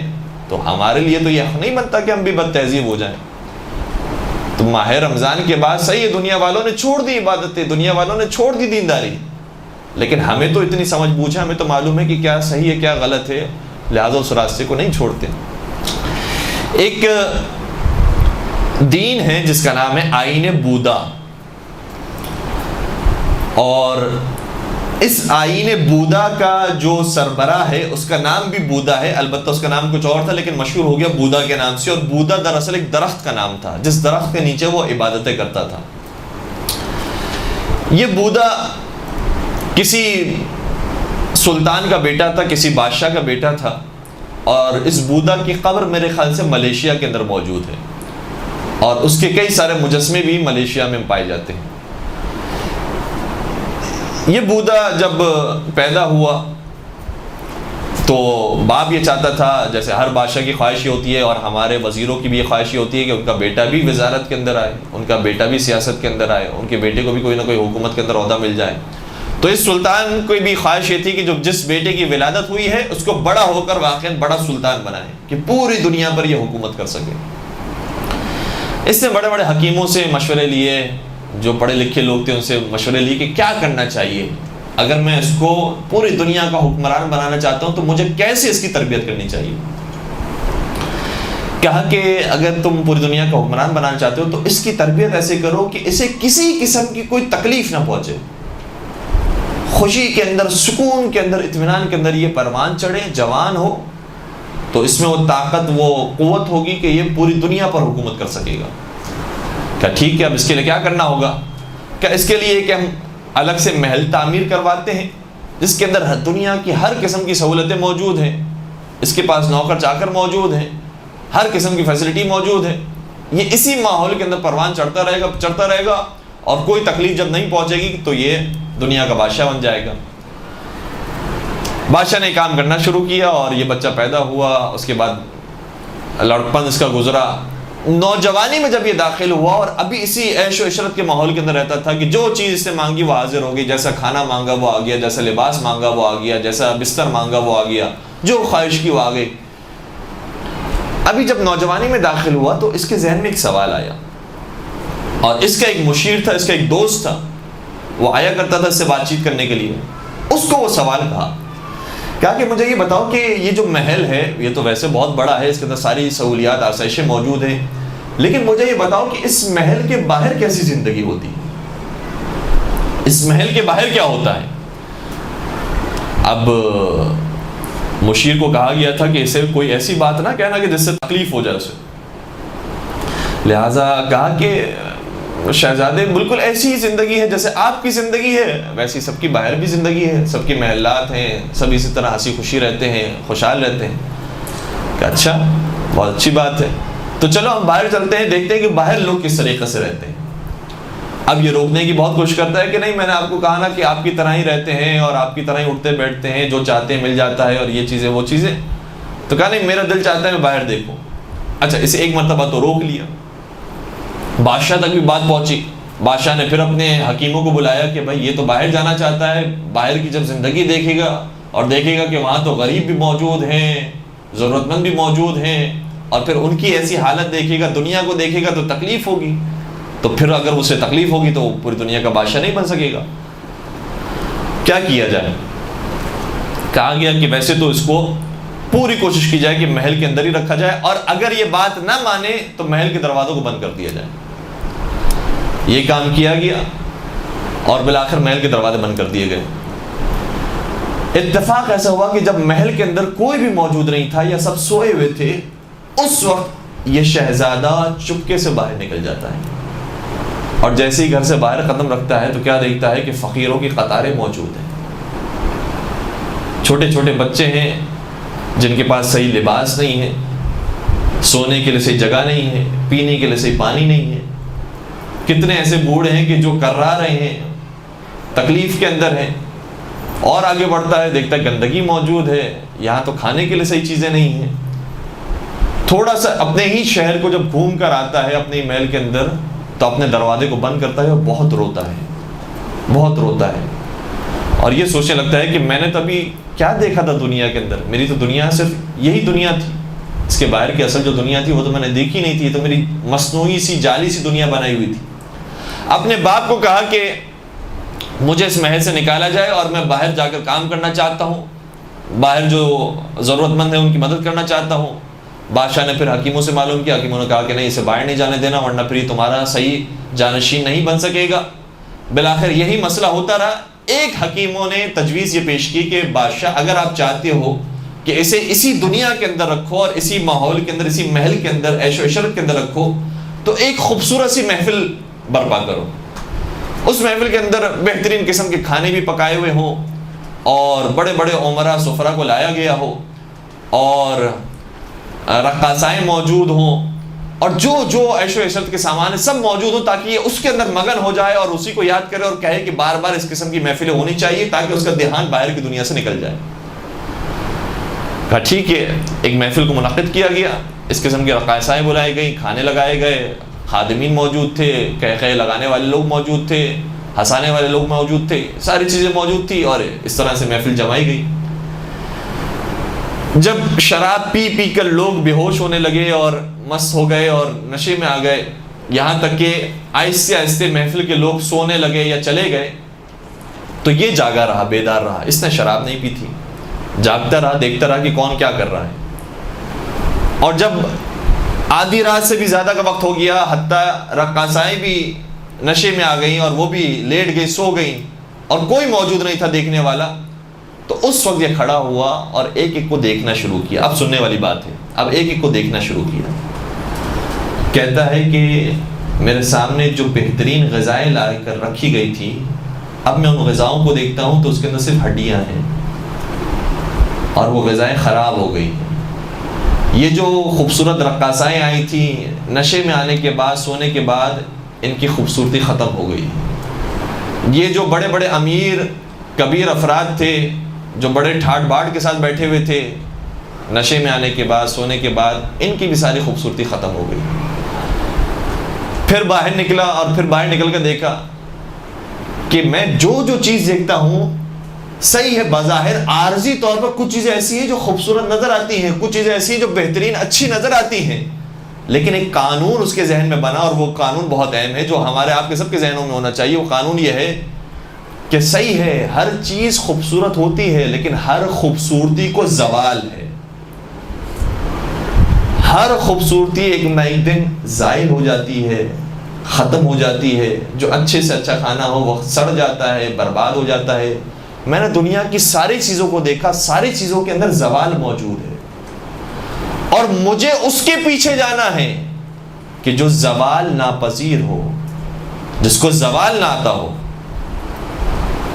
تو ہمارے لیے تو یہ حق نہیں بنتا کہ ہم بھی بد تہذیب ہو جائیں۔ تو ماہ رمضان کے بعد صحیح ہے دنیا والوں نے چھوڑ دی عبادتیں، دنیا والوں نے چھوڑ دی دینداری، لیکن ہمیں تو اتنی سمجھ بوجھ ہے، ہمیں تو معلوم ہے کہ کیا صحیح ہے کیا غلط ہے، لہٰذا اس راستے کو نہیں چھوڑتے۔ ایک دین ہے جس کا نام ہے آئین بودا، اور اس آئین بودا کا جو سربراہ ہے اس کا نام بھی بودا ہے، البتہ اس کا نام کچھ اور تھا لیکن مشہور ہو گیا بودا کے نام سے۔ اور بودا دراصل ایک درخت کا نام تھا جس درخت کے نیچے وہ عبادتیں کرتا تھا۔ یہ بودا کسی سلطان کا بیٹا تھا، کسی بادشاہ کا بیٹا تھا، اور اس بودا کی قبر میرے خیال سے ملیشیا کے اندر موجود ہے، اور اس کے کئی سارے مجسمے بھی ملیشیا میں پائے جاتے ہیں۔ یہ بودا جب پیدا ہوا تو باپ یہ چاہتا تھا، جیسے ہر بادشاہ کی خواہش یہ ہوتی ہے اور ہمارے وزیروں کی بھی یہ خواہش یہ ہوتی ہے کہ ان کا بیٹا بھی وزارت کے اندر آئے، ان کا بیٹا بھی سیاست کے اندر آئے، ان کے بیٹے کو بھی کوئی نہ کوئی حکومت کے اندر عہدہ مل جائے۔ تو اس سلطان کو بھی خواہش یہ تھی کہ جو جس بیٹے کی ولادت ہوئی ہے اس کو بڑا ہو کر واقعاً بڑا سلطان بنائے کہ پوری دنیا پر یہ حکومت کر سکے۔ اس نے بڑے بڑے حکیموں سے مشورے لیے، جو پڑھے لکھے لوگ تھے ان سے مشورے لیے کہ کیا کرنا چاہیے، اگر میں اس کو پوری دنیا کا حکمران بنانا چاہتا ہوں تو مجھے کیسے اس کی تربیت کرنی چاہیے۔ کہا کہ اگر تم پوری دنیا کا حکمران بنانا چاہتے ہو تو اس کی تربیت ایسے کرو کہ اسے کسی قسم کی کوئی تکلیف نہ پہنچے، خوشی کے اندر، سکون کے اندر، اطمینان کے اندر یہ پروان چڑھے، جوان ہو تو اس میں وہ طاقت، وہ قوت ہوگی کہ یہ پوری دنیا پر حکومت کر سکے گا۔ کیا ٹھیک ہے، اب اس کے لیے کیا کرنا ہوگا؟ کیا اس کے لیے کہ ہم الگ سے محل تعمیر کرواتے ہیں جس کے اندر دنیا کی ہر قسم کی سہولتیں موجود ہیں، اس کے پاس نوکر چاکر موجود ہیں، ہر قسم کی فیسلٹی موجود ہے، یہ اسی ماحول کے اندر پروان چڑھتا رہے گا اور کوئی تکلیف جب نہیں پہنچے گی تو یہ دنیا کا بادشاہ بن جائے گا۔ بادشاہ نے کام کرنا شروع کیا اور یہ بچہ پیدا ہوا، اس کے بعد لڑکپن اس کا گزرا، نوجوانی میں جب یہ داخل ہوا اور ابھی اسی عیش و عشرت کے ماحول کے اندر رہتا تھا کہ جو چیز اس نے مانگی وہ حاضر ہو گئی، جیسا کھانا مانگا وہ آ گیا، جیسا لباس مانگا وہ آ گیا، جیسا بستر مانگا وہ آ گیا، جو خواہش کی وہ آ گئی۔ ابھی جب نوجوانی میں داخل ہوا تو اس کے ذہن میں ایک سوال آیا، اور اس کا ایک مشیر تھا، اس کا ایک دوست تھا، وہ آیا کرتا تھا اس سے بات چیت کرنے کے لیے۔ اس کو وہ سوال کہا کہ مجھے یہ بتاؤ کہ یہ جو محل ہے یہ تو ویسے بہت بڑا ہے، اس کے اندر ساری سہولیات آسائشیں موجود ہیں، لیکن مجھے یہ بتاؤ کہ اس محل کے باہر کیسی زندگی ہوتی ہے، اس محل کے باہر کیا ہوتا ہے۔ اب مشیر کو کہا گیا تھا کہ اسے کوئی ایسی بات نہ کہنا کہ جس سے تکلیف ہو جائے اسے، لہٰذا کہا کہ شہزادے بالکل ایسی ہی زندگی ہے جیسے آپ کی زندگی ہے ویسی سب کی باہر بھی زندگی ہے، سب کے محلات ہیں، سب اسی طرح ہنسی خوشی رہتے ہیں، خوشحال رہتے ہیں۔ کہ اچھا، بہت اچھی بات ہے، تو چلو ہم باہر چلتے ہیں، دیکھتے ہیں کہ باہر لوگ کس طریقے سے رہتے ہیں۔ اب یہ روکنے کی بہت کوشش کرتا ہے کہ نہیں، میں نے آپ کو کہا نا کہ آپ کی طرح ہی رہتے ہیں اور آپ کی طرح ہی اٹھتے بیٹھتے ہیں، جو چاہتے ہیں مل جاتا ہے اور یہ چیزیں وہ چیزیں۔ تو کہا نہیں، میرا دل چاہتا ہے میں باہر دیکھوں۔ اچھا، اسے ایک مرتبہ تو روک لیا، بادشاہ تک بھی بات پہنچی۔ بادشاہ نے پھر اپنے حکیموں کو بلایا کہ بھائی یہ تو باہر جانا چاہتا ہے، باہر کی جب زندگی دیکھے گا اور دیکھے گا کہ وہاں تو غریب بھی موجود ہیں، ضرورت مند بھی موجود ہیں، اور پھر ان کی ایسی حالت دیکھے گا، دنیا کو دیکھے گا تو تکلیف ہوگی، تو پھر اگر اسے تکلیف ہوگی تو پوری دنیا کا بادشاہ نہیں بن سکے گا۔ کیا کیا جائے؟ کہا گیا کہ ویسے تو اس کو پوری کوشش کی جائے کہ محل کے اندر ہی رکھا جائے، اور اگر یہ بات نہ مانے تو محل کے دروازوں کو بند کر دیا جائے۔ یہ کام کیا گیا اور بالآخر محل کے دروازے بند کر دیے گئے۔ اتفاق ایسا ہوا کہ جب محل کے اندر کوئی بھی موجود نہیں تھا یا سب سوئے ہوئے تھے، اس وقت یہ شہزادہ چپکے سے باہر نکل جاتا ہے، اور جیسے ہی گھر سے باہر قدم رکھتا ہے تو کیا دیکھتا ہے کہ فقیروں کی قطاریں موجود ہیں، چھوٹے چھوٹے بچے ہیں جن کے پاس صحیح لباس نہیں ہے، سونے کے لیے صحیح جگہ نہیں ہے، پینے کے لیے صحیح پانی نہیں ہے، کتنے ایسے بوڑھے ہیں کہ جو کرا رہے ہیں، تکلیف کے اندر ہیں، اور آگے بڑھتا ہے دیکھتا ہے گندگی موجود ہے، یہاں تو کھانے کے لیے صحیح چیزیں نہیں ہیں۔ تھوڑا سا اپنے ہی شہر کو جب گھوم کر آتا ہے اپنے محل کے اندر تو اپنے دروازے کو بند کرتا ہے اور بہت روتا ہے، بہت روتا ہے، اور یہ سوچنے لگتا ہے کہ میں نے تو ابھی کیا دیکھا تھا دنیا کے اندر، میری تو دنیا صرف یہی دنیا تھی، اس کے باہر کی اصل جو دنیا تھی وہ تو میں نے دیکھی نہیں تھی، تو میری مصنوعی سی جعلی سی دنیا بنائی ہوئی تھی۔ اپنے باپ کو کہا کہ مجھے اس محل سے نکالا جائے اور میں باہر جا کر کام کرنا چاہتا ہوں، باہر جو ضرورت مند ہیں ان کی مدد کرنا چاہتا ہوں۔ بادشاہ نے پھر حکیموں سے معلوم کیا، حکیموں نے کہا کہ نہیں، اسے باہر نہیں جانے دینا ورنہ پھر تمہارا صحیح جانشین نہیں بن سکے گا۔ بالآخر یہی مسئلہ ہوتا رہا۔ ایک حکیموں نے تجویز یہ پیش کی کہ بادشاہ اگر آپ چاہتے ہو کہ اسے اسی دنیا کے اندر رکھو اور اسی ماحول کے اندر، اسی محل کے اندر، عیش و عشرت کے اندر رکھو، تو ایک خوبصورت سی محفل برپا کرو، اس محفل کے اندر بہترین قسم کے کھانے بھی پکائے ہوئے ہوں اور بڑے بڑے عمرا سفرا کو لایا گیا ہو اور رقاصائیں موجود ہوں اور جو جو عیش و عشرت کے سامان سب موجود ہوں، تاکہ یہ اس کے اندر مگن ہو جائے اور اسی کو یاد کرے اور کہے کہ بار بار اس قسم کی محفلیں ہونی چاہیے تاکہ اس کا دھیان باہر کی دنیا سے نکل جائے۔ کہا ٹھیک ہے، ایک محفل کو منعقد کیا گیا، اس قسم کی رقاصائیں بلائی گئیں، کھانے لگائے گئے، خادمین موجود تھے، قہقہے لگانے والے لوگ موجود تھے، ہنسانے والے لوگ موجود تھے، ساری چیزیں موجود تھی، اور اس طرح سے محفل جمائی گئی۔ جب شراب پی پی کر لوگ بے ہوش ہونے لگے اور مست ہو گئے اور نشے میں آ گئے، یہاں تک کہ آہستہ آہستہ محفل کے لوگ سونے لگے یا چلے گئے، تو یہ جاگا رہا، بیدار رہا، اس نے شراب نہیں پی تھی، جاگتا رہا، دیکھتا رہا کہ کون کیا کر رہا ہے۔ اور جب آدھی رات سے بھی زیادہ کا وقت ہو گیا، حتیٰ رقاصائیں بھی نشے میں آ گئیں اور وہ بھی لیٹ گئی، سو گئیں، اور کوئی موجود نہیں تھا دیکھنے والا، تو اس وقت یہ کھڑا ہوا اور ایک ایک کو دیکھنا شروع کیا۔ اب سننے والی بات ہے، اب ایک ایک کو دیکھنا شروع کیا۔ کہتا ہے کہ میرے سامنے جو بہترین غذائیں لا کر رکھی گئی تھی، اب میں ان غذاؤں کو دیکھتا ہوں تو اس کے اندر صرف ہڈیاں ہیں اور وہ غذائیں خراب ہو گئی۔ یہ جو خوبصورت رقاصائیں آئی تھیں، نشے میں آنے کے بعد، سونے کے بعد ان کی خوبصورتی ختم ہو گئی۔ یہ جو بڑے بڑے امیر کبیر افراد تھے، جو بڑے ٹھاٹ باٹ کے ساتھ بیٹھے ہوئے تھے، نشے میں آنے کے بعد، سونے کے بعد، ان کی بھی ساری خوبصورتی ختم ہو گئی۔ پھر باہر نکلا اور پھر باہر نکل کر دیکھا کہ میں جو جو چیز دیکھتا ہوں صحیح ہے، بظاہر عارضی طور پر کچھ چیزیں ایسی ہیں جو خوبصورت نظر آتی ہیں، کچھ چیزیں ایسی ہیں جو بہترین اچھی نظر آتی ہیں، لیکن ایک قانون اس کے ذہن میں بنا، اور وہ قانون بہت اہم ہے جو ہمارے آپ کے سب کے ذہنوں میں ہونا چاہیے۔ وہ قانون یہ ہے کہ صحیح ہے، ہر چیز خوبصورت ہوتی ہے، لیکن ہر خوبصورتی کو زوال ہے، ہر خوبصورتی ایک نہ ایک دن زائل ہو جاتی ہے، ختم ہو جاتی ہے۔ جو اچھے سے اچھا کھانا ہو وہ سڑ جاتا ہے، برباد ہو جاتا ہے۔ میں نے دنیا کی ساری چیزوں کو دیکھا، ساری چیزوں کے اندر زوال موجود ہے، اور مجھے اس کے پیچھے جانا ہے کہ جو زوال ناپذیر ہو، جس کو زوال نہ آتا ہو۔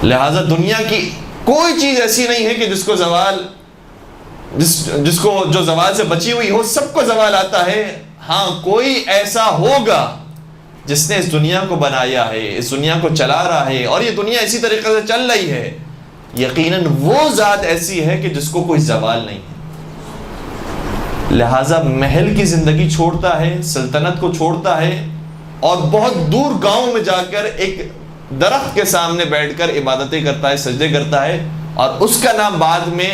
لہذا دنیا کی کوئی چیز ایسی نہیں ہے کہ جس کو زوال، جس کو جو زوال سے بچی ہوئی ہو، سب کو زوال آتا ہے۔ ہاں، کوئی ایسا ہوگا جس نے اس دنیا کو بنایا ہے، اس دنیا کو چلا رہا ہے، اور یہ دنیا اسی طریقے سے چل رہی ہے، یقیناً وہ ذات ایسی ہے کہ جس کو کوئی زوال نہیں ہے۔ لہٰذا محل کی زندگی چھوڑتا ہے، سلطنت کو چھوڑتا ہے، اور بہت دور گاؤں میں جا کر ایک درخت کے سامنے بیٹھ کر عبادتیں کرتا ہے، سجدے کرتا ہے، اور اس کا نام بعد میں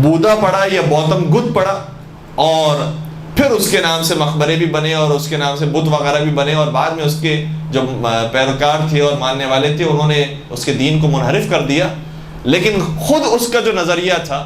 بودا پڑا یا گوتم بدھ پڑا، اور پھر اس کے نام سے مقبرے بھی بنے اور اس کے نام سے بت وغیرہ بھی بنے، اور بعد میں اس کے جو پیروکار تھے اور ماننے والے تھے انہوں نے اس کے دین کو منحرف کر دیا۔ لیکن خود اس کا جو نظریہ تھا،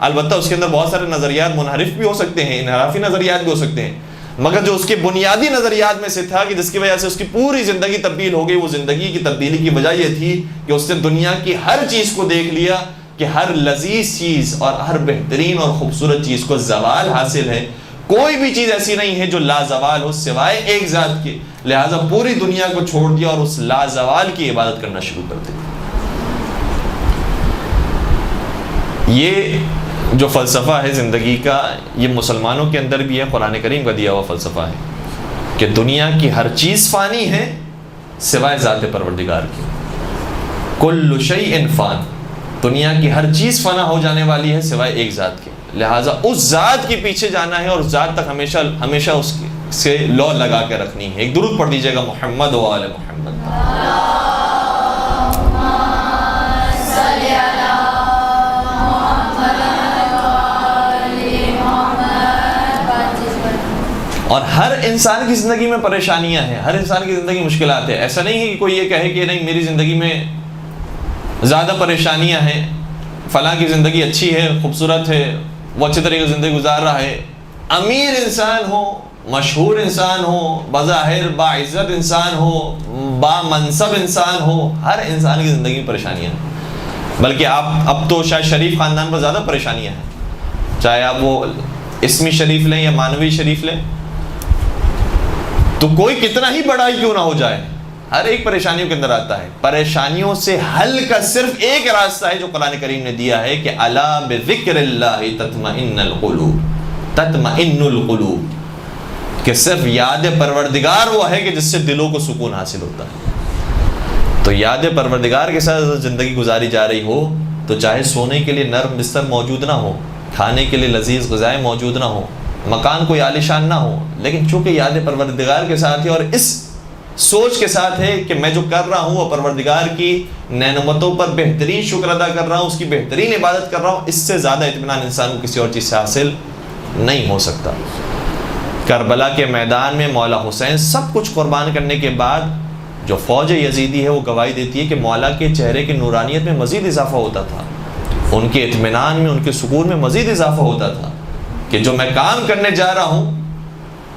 البتہ اس کے اندر بہت سارے نظریات منحرف بھی ہو سکتے ہیں، انحرافی نظریات بھی ہو سکتے ہیں، مگر جو اس کے بنیادی نظریات میں سے تھا کہ جس کی وجہ سے اس کی پوری زندگی تبدیل ہو گئی، وہ زندگی کی تبدیلی کی وجہ یہ تھی کہ اس نے دنیا کی ہر چیز کو دیکھ لیا کہ ہر لذیذ چیز اور ہر بہترین اور خوبصورت چیز کو زوال حاصل ہے، کوئی بھی چیز ایسی نہیں ہے جو لازوال ہو سوائے ایک ذات کے، لہٰذا پوری دنیا کو چھوڑ دیا اور اس لازوال کی عبادت کرنا شروع کر دی۔ یہ جو فلسفہ ہے زندگی کا، یہ مسلمانوں کے اندر بھی ہے، قرآن کریم کا دیا ہوا فلسفہ ہے کہ دنیا کی ہر چیز فانی ہے سوائے ذات پروردگار کی۔ کل شیء فان، دنیا کی ہر چیز فنا ہو جانے والی ہے سوائے ایک ذات کے، لہٰذا اس ذات کے پیچھے جانا ہے اور اس ذات تک ہمیشہ ہمیشہ اس سے لو لگا کے رکھنی ہے۔ ایک درود پڑھ دیجیے گا، محمد و آل محمد۔ اور ہر انسان کی زندگی میں پریشانیاں ہیں، ہر انسان کی زندگی مشکلات ہیں۔ ایسا نہیں ہے کہ کوئی یہ کہے کہ نہیں میری زندگی میں زیادہ پریشانیاں ہیں، فلاں کی زندگی اچھی ہے، خوبصورت ہے، وہ اچھے طریقے سے زندگی گزار رہا ہے۔ امیر انسان ہو، مشہور انسان ہو، بظاہر باعزت انسان ہو، با منصب انسان ہو، ہر انسان کی زندگی میں پریشانیاں ہیں۔ بلکہ اب تو شاید شریف خاندان پر زیادہ پریشانیاں ہیں، چاہے آپ وہ اسمی شریف لیں یا مانوی شریف لیں، تو کوئی کتنا ہی بڑا ہی کیوں نہ ہو جائے، ہر ایک پریشانیوں کے اندر آتا ہے۔ پریشانیوں سے حل کا صرف ایک راستہ ہے جو قرآن کریم نے دیا ہے کہ الا بذکر اللہ تطمئن القلوب، تطمئن القلوب، کہ صرف یاد پروردگار وہ ہے کہ جس سے دلوں کو سکون حاصل ہوتا ہے۔ تو یاد پروردگار کے ساتھ زندگی گزاری جا رہی ہو تو چاہے سونے کے لیے نرم بستر موجود نہ ہو، کھانے کے لیے لذیذ غذائیں موجود نہ ہو، مکان کوئی عالیشان نہ ہو، لیکن چونکہ یاد پروردگار کے ساتھ ہے اور اس سوچ کے ساتھ ہے کہ میں جو کر رہا ہوں وہ پروردگار کی نعمتوں پر بہترین شکر ادا کر رہا ہوں، اس کی بہترین عبادت کر رہا ہوں، اس سے زیادہ اطمینان انسان کو کسی اور چیز سے حاصل نہیں ہو سکتا۔ کربلا کے میدان میں مولا حسین سب کچھ قربان کرنے کے بعد جو فوج یزیدی ہے وہ گواہی دیتی ہے کہ مولا کے چہرے کی نورانیت میں مزید اضافہ ہوتا تھا، ان کے اطمینان میں، ان کے سکون میں مزید اضافہ ہوتا تھا کہ جو میں کام کرنے جا رہا ہوں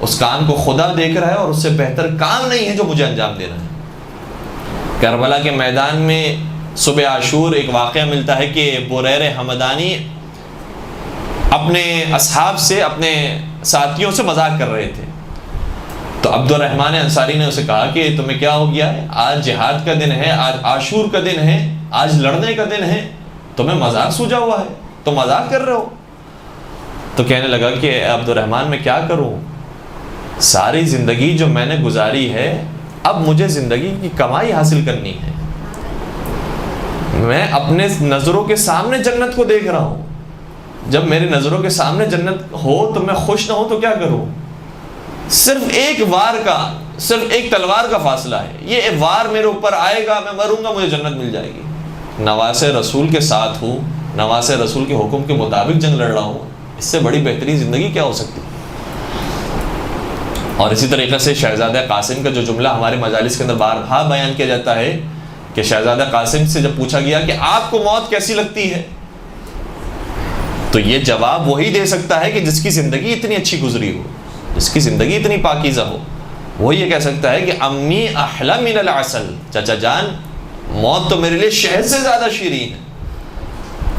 اس کام کو خدا دیکھ رہا ہے اور اس سے بہتر کام نہیں ہے جو مجھے انجام دینا ہے۔ کربلا کے میدان میں صبح عاشور ایک واقعہ ملتا ہے کہ بریر حمدانی اپنے اصحاب سے، اپنے ساتھیوں سے مذاق کر رہے تھے، تو عبد الرحمن انصاری نے اسے کہا کہ تمہیں کیا ہو گیا ہے، آج جہاد کا دن ہے، آج عاشور کا دن ہے، آج لڑنے کا دن ہے، تمہیں مذاق سوجا ہوا ہے، تو مذاق کر رہے ہو؟ تو کہنے لگا کہ عبد الرحمن میں کیا کروں، ساری زندگی جو میں نے گزاری ہے اب مجھے زندگی کی کمائی حاصل کرنی ہے، میں اپنے نظروں کے سامنے جنت کو دیکھ رہا ہوں، جب میری نظروں کے سامنے جنت ہو تو میں خوش نہ ہوں تو کیا کروں؟ صرف ایک وار کا، صرف ایک تلوار کا فاصلہ ہے، یہ وار میرے اوپر آئے گا، میں مروں گا، مجھے جنت مل جائے گی۔ نواس رسول کے ساتھ ہوں، نواس رسول کے حکم کے مطابق جنگ لڑ رہا ہوں، اس سے بڑی بہترین زندگی کیا ہو سکتی؟ اور اسی طریقے سے شہزادہ قاسم کا جو جملہ ہمارے مجالس کے اندر بارہا بیان کیا جاتا ہے کہ شہزادہ قاسم سے جب پوچھا گیا کہ آپ کو موت کیسی لگتی ہے، تو یہ جواب وہی دے سکتا ہے کہ جس کی زندگی اتنی اچھی گزری ہو، جس کی زندگی اتنی پاکیزہ ہو، وہ یہ کہہ سکتا ہے کہ امی احلی من العسل، چچا جان موت تو میرے لیے شہد سے زیادہ شیرین ہے،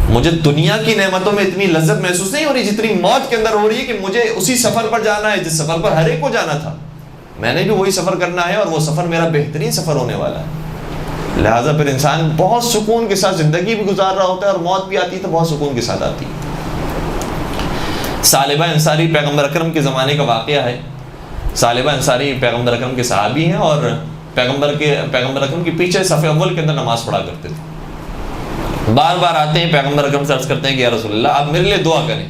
مجھے دنیا کی نعمتوں میں اتنی لذت محسوس نہیں ہو رہی جتنی موت کے اندر ہو رہی ہے کہ مجھے اسی سفر پر جانا ہے جس سفر پر ہر ایک کو جانا تھا، میں نے بھی وہی سفر کرنا ہے اور وہ سفر میرا بہترین سفر ہونے والا ہے۔ لہٰذا پھر انسان بہت سکون کے ساتھ زندگی بھی گزار رہا ہوتا ہے اور موت بھی آتی ہے تو بہت سکون کے ساتھ آتی ہے۔ ثعلبہ انصاری پیغمبر اکرم کے زمانے کا واقعہ ہے۔ ثعلبہ انصاری پیغمبر اکرم کے صحابی ہیں اور پیغمبر اکرم کے پیچھے صف اول کے اندر نماز پڑھا کرتے تھے۔ بار بار آتے ہیں پیغمبر اکرم سے عرض کرتے ہیں کہ یا رسول اللہ آپ میرے لیے دعا کریں،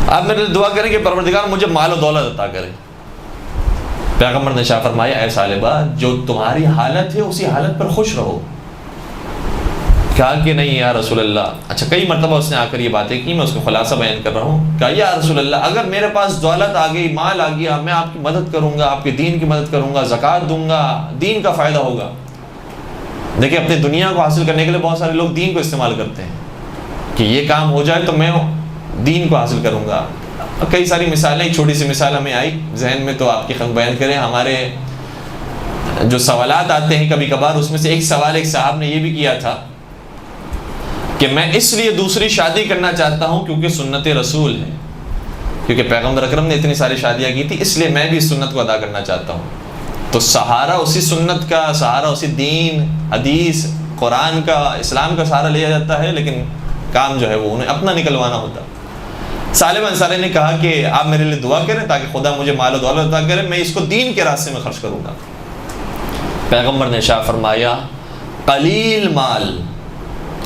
آپ میرے لیے دعا کریں کہ پروردگار مجھے مال و دولت عطا کرے۔ پیغمبر نے شاہ فرمایا اے ثعلبہ جو تمہاری حالت ہے اسی حالت پر خوش رہو۔ کہا کہ نہیں یا رسول اللہ، اچھا کئی مرتبہ اس نے آ کر یہ باتیں کی، میں اس کا خلاصہ بیان کر رہا ہوں۔ کہا یا رسول اللہ اگر میرے پاس دولت آ گئی، مال آ گیا، میں آپ کی مدد کروں گا، آپ کے دین کی مدد کروں گا، زکوٰۃ دوں گا، دین کا فائدہ ہوگا۔ دیکھیں اپنی دنیا کو حاصل کرنے کے لیے بہت سارے لوگ دین کو استعمال کرتے ہیں کہ یہ کام ہو جائے تو میں دین کو حاصل کروں گا، اور کئی ساری مثالیں، ایک چھوٹی سی مثال ہمیں آئی ذہن میں تو آپ کی خدمت بیان کریں. ہمارے جو سوالات آتے ہیں کبھی کبھار، اس میں سے ایک سوال ایک صاحب نے یہ بھی کیا تھا کہ میں اس لیے دوسری شادی کرنا چاہتا ہوں کیونکہ سنت رسول ہے، کیونکہ پیغمبر اکرم نے اتنی ساری شادیاں کی تھی، اس لیے میں بھی اس سنت کو ادا کرنا چاہتا ہوں. تو سہارا اسی سنت کا، سہارا اسی دین، حدیث، قرآن کا، اسلام کا سہارا لیا جاتا ہے، لیکن کام جو ہے وہ انہیں اپنا نکلوانا ہوتا. سالم انصاری نے کہا کہ آپ میرے لیے دعا کریں تاکہ خدا مجھے مال و دولت عطا کرے، میں اس کو دین کے راستے میں خرچ کروں گا. پیغمبر نے ارشاد فرمایا قلیل مال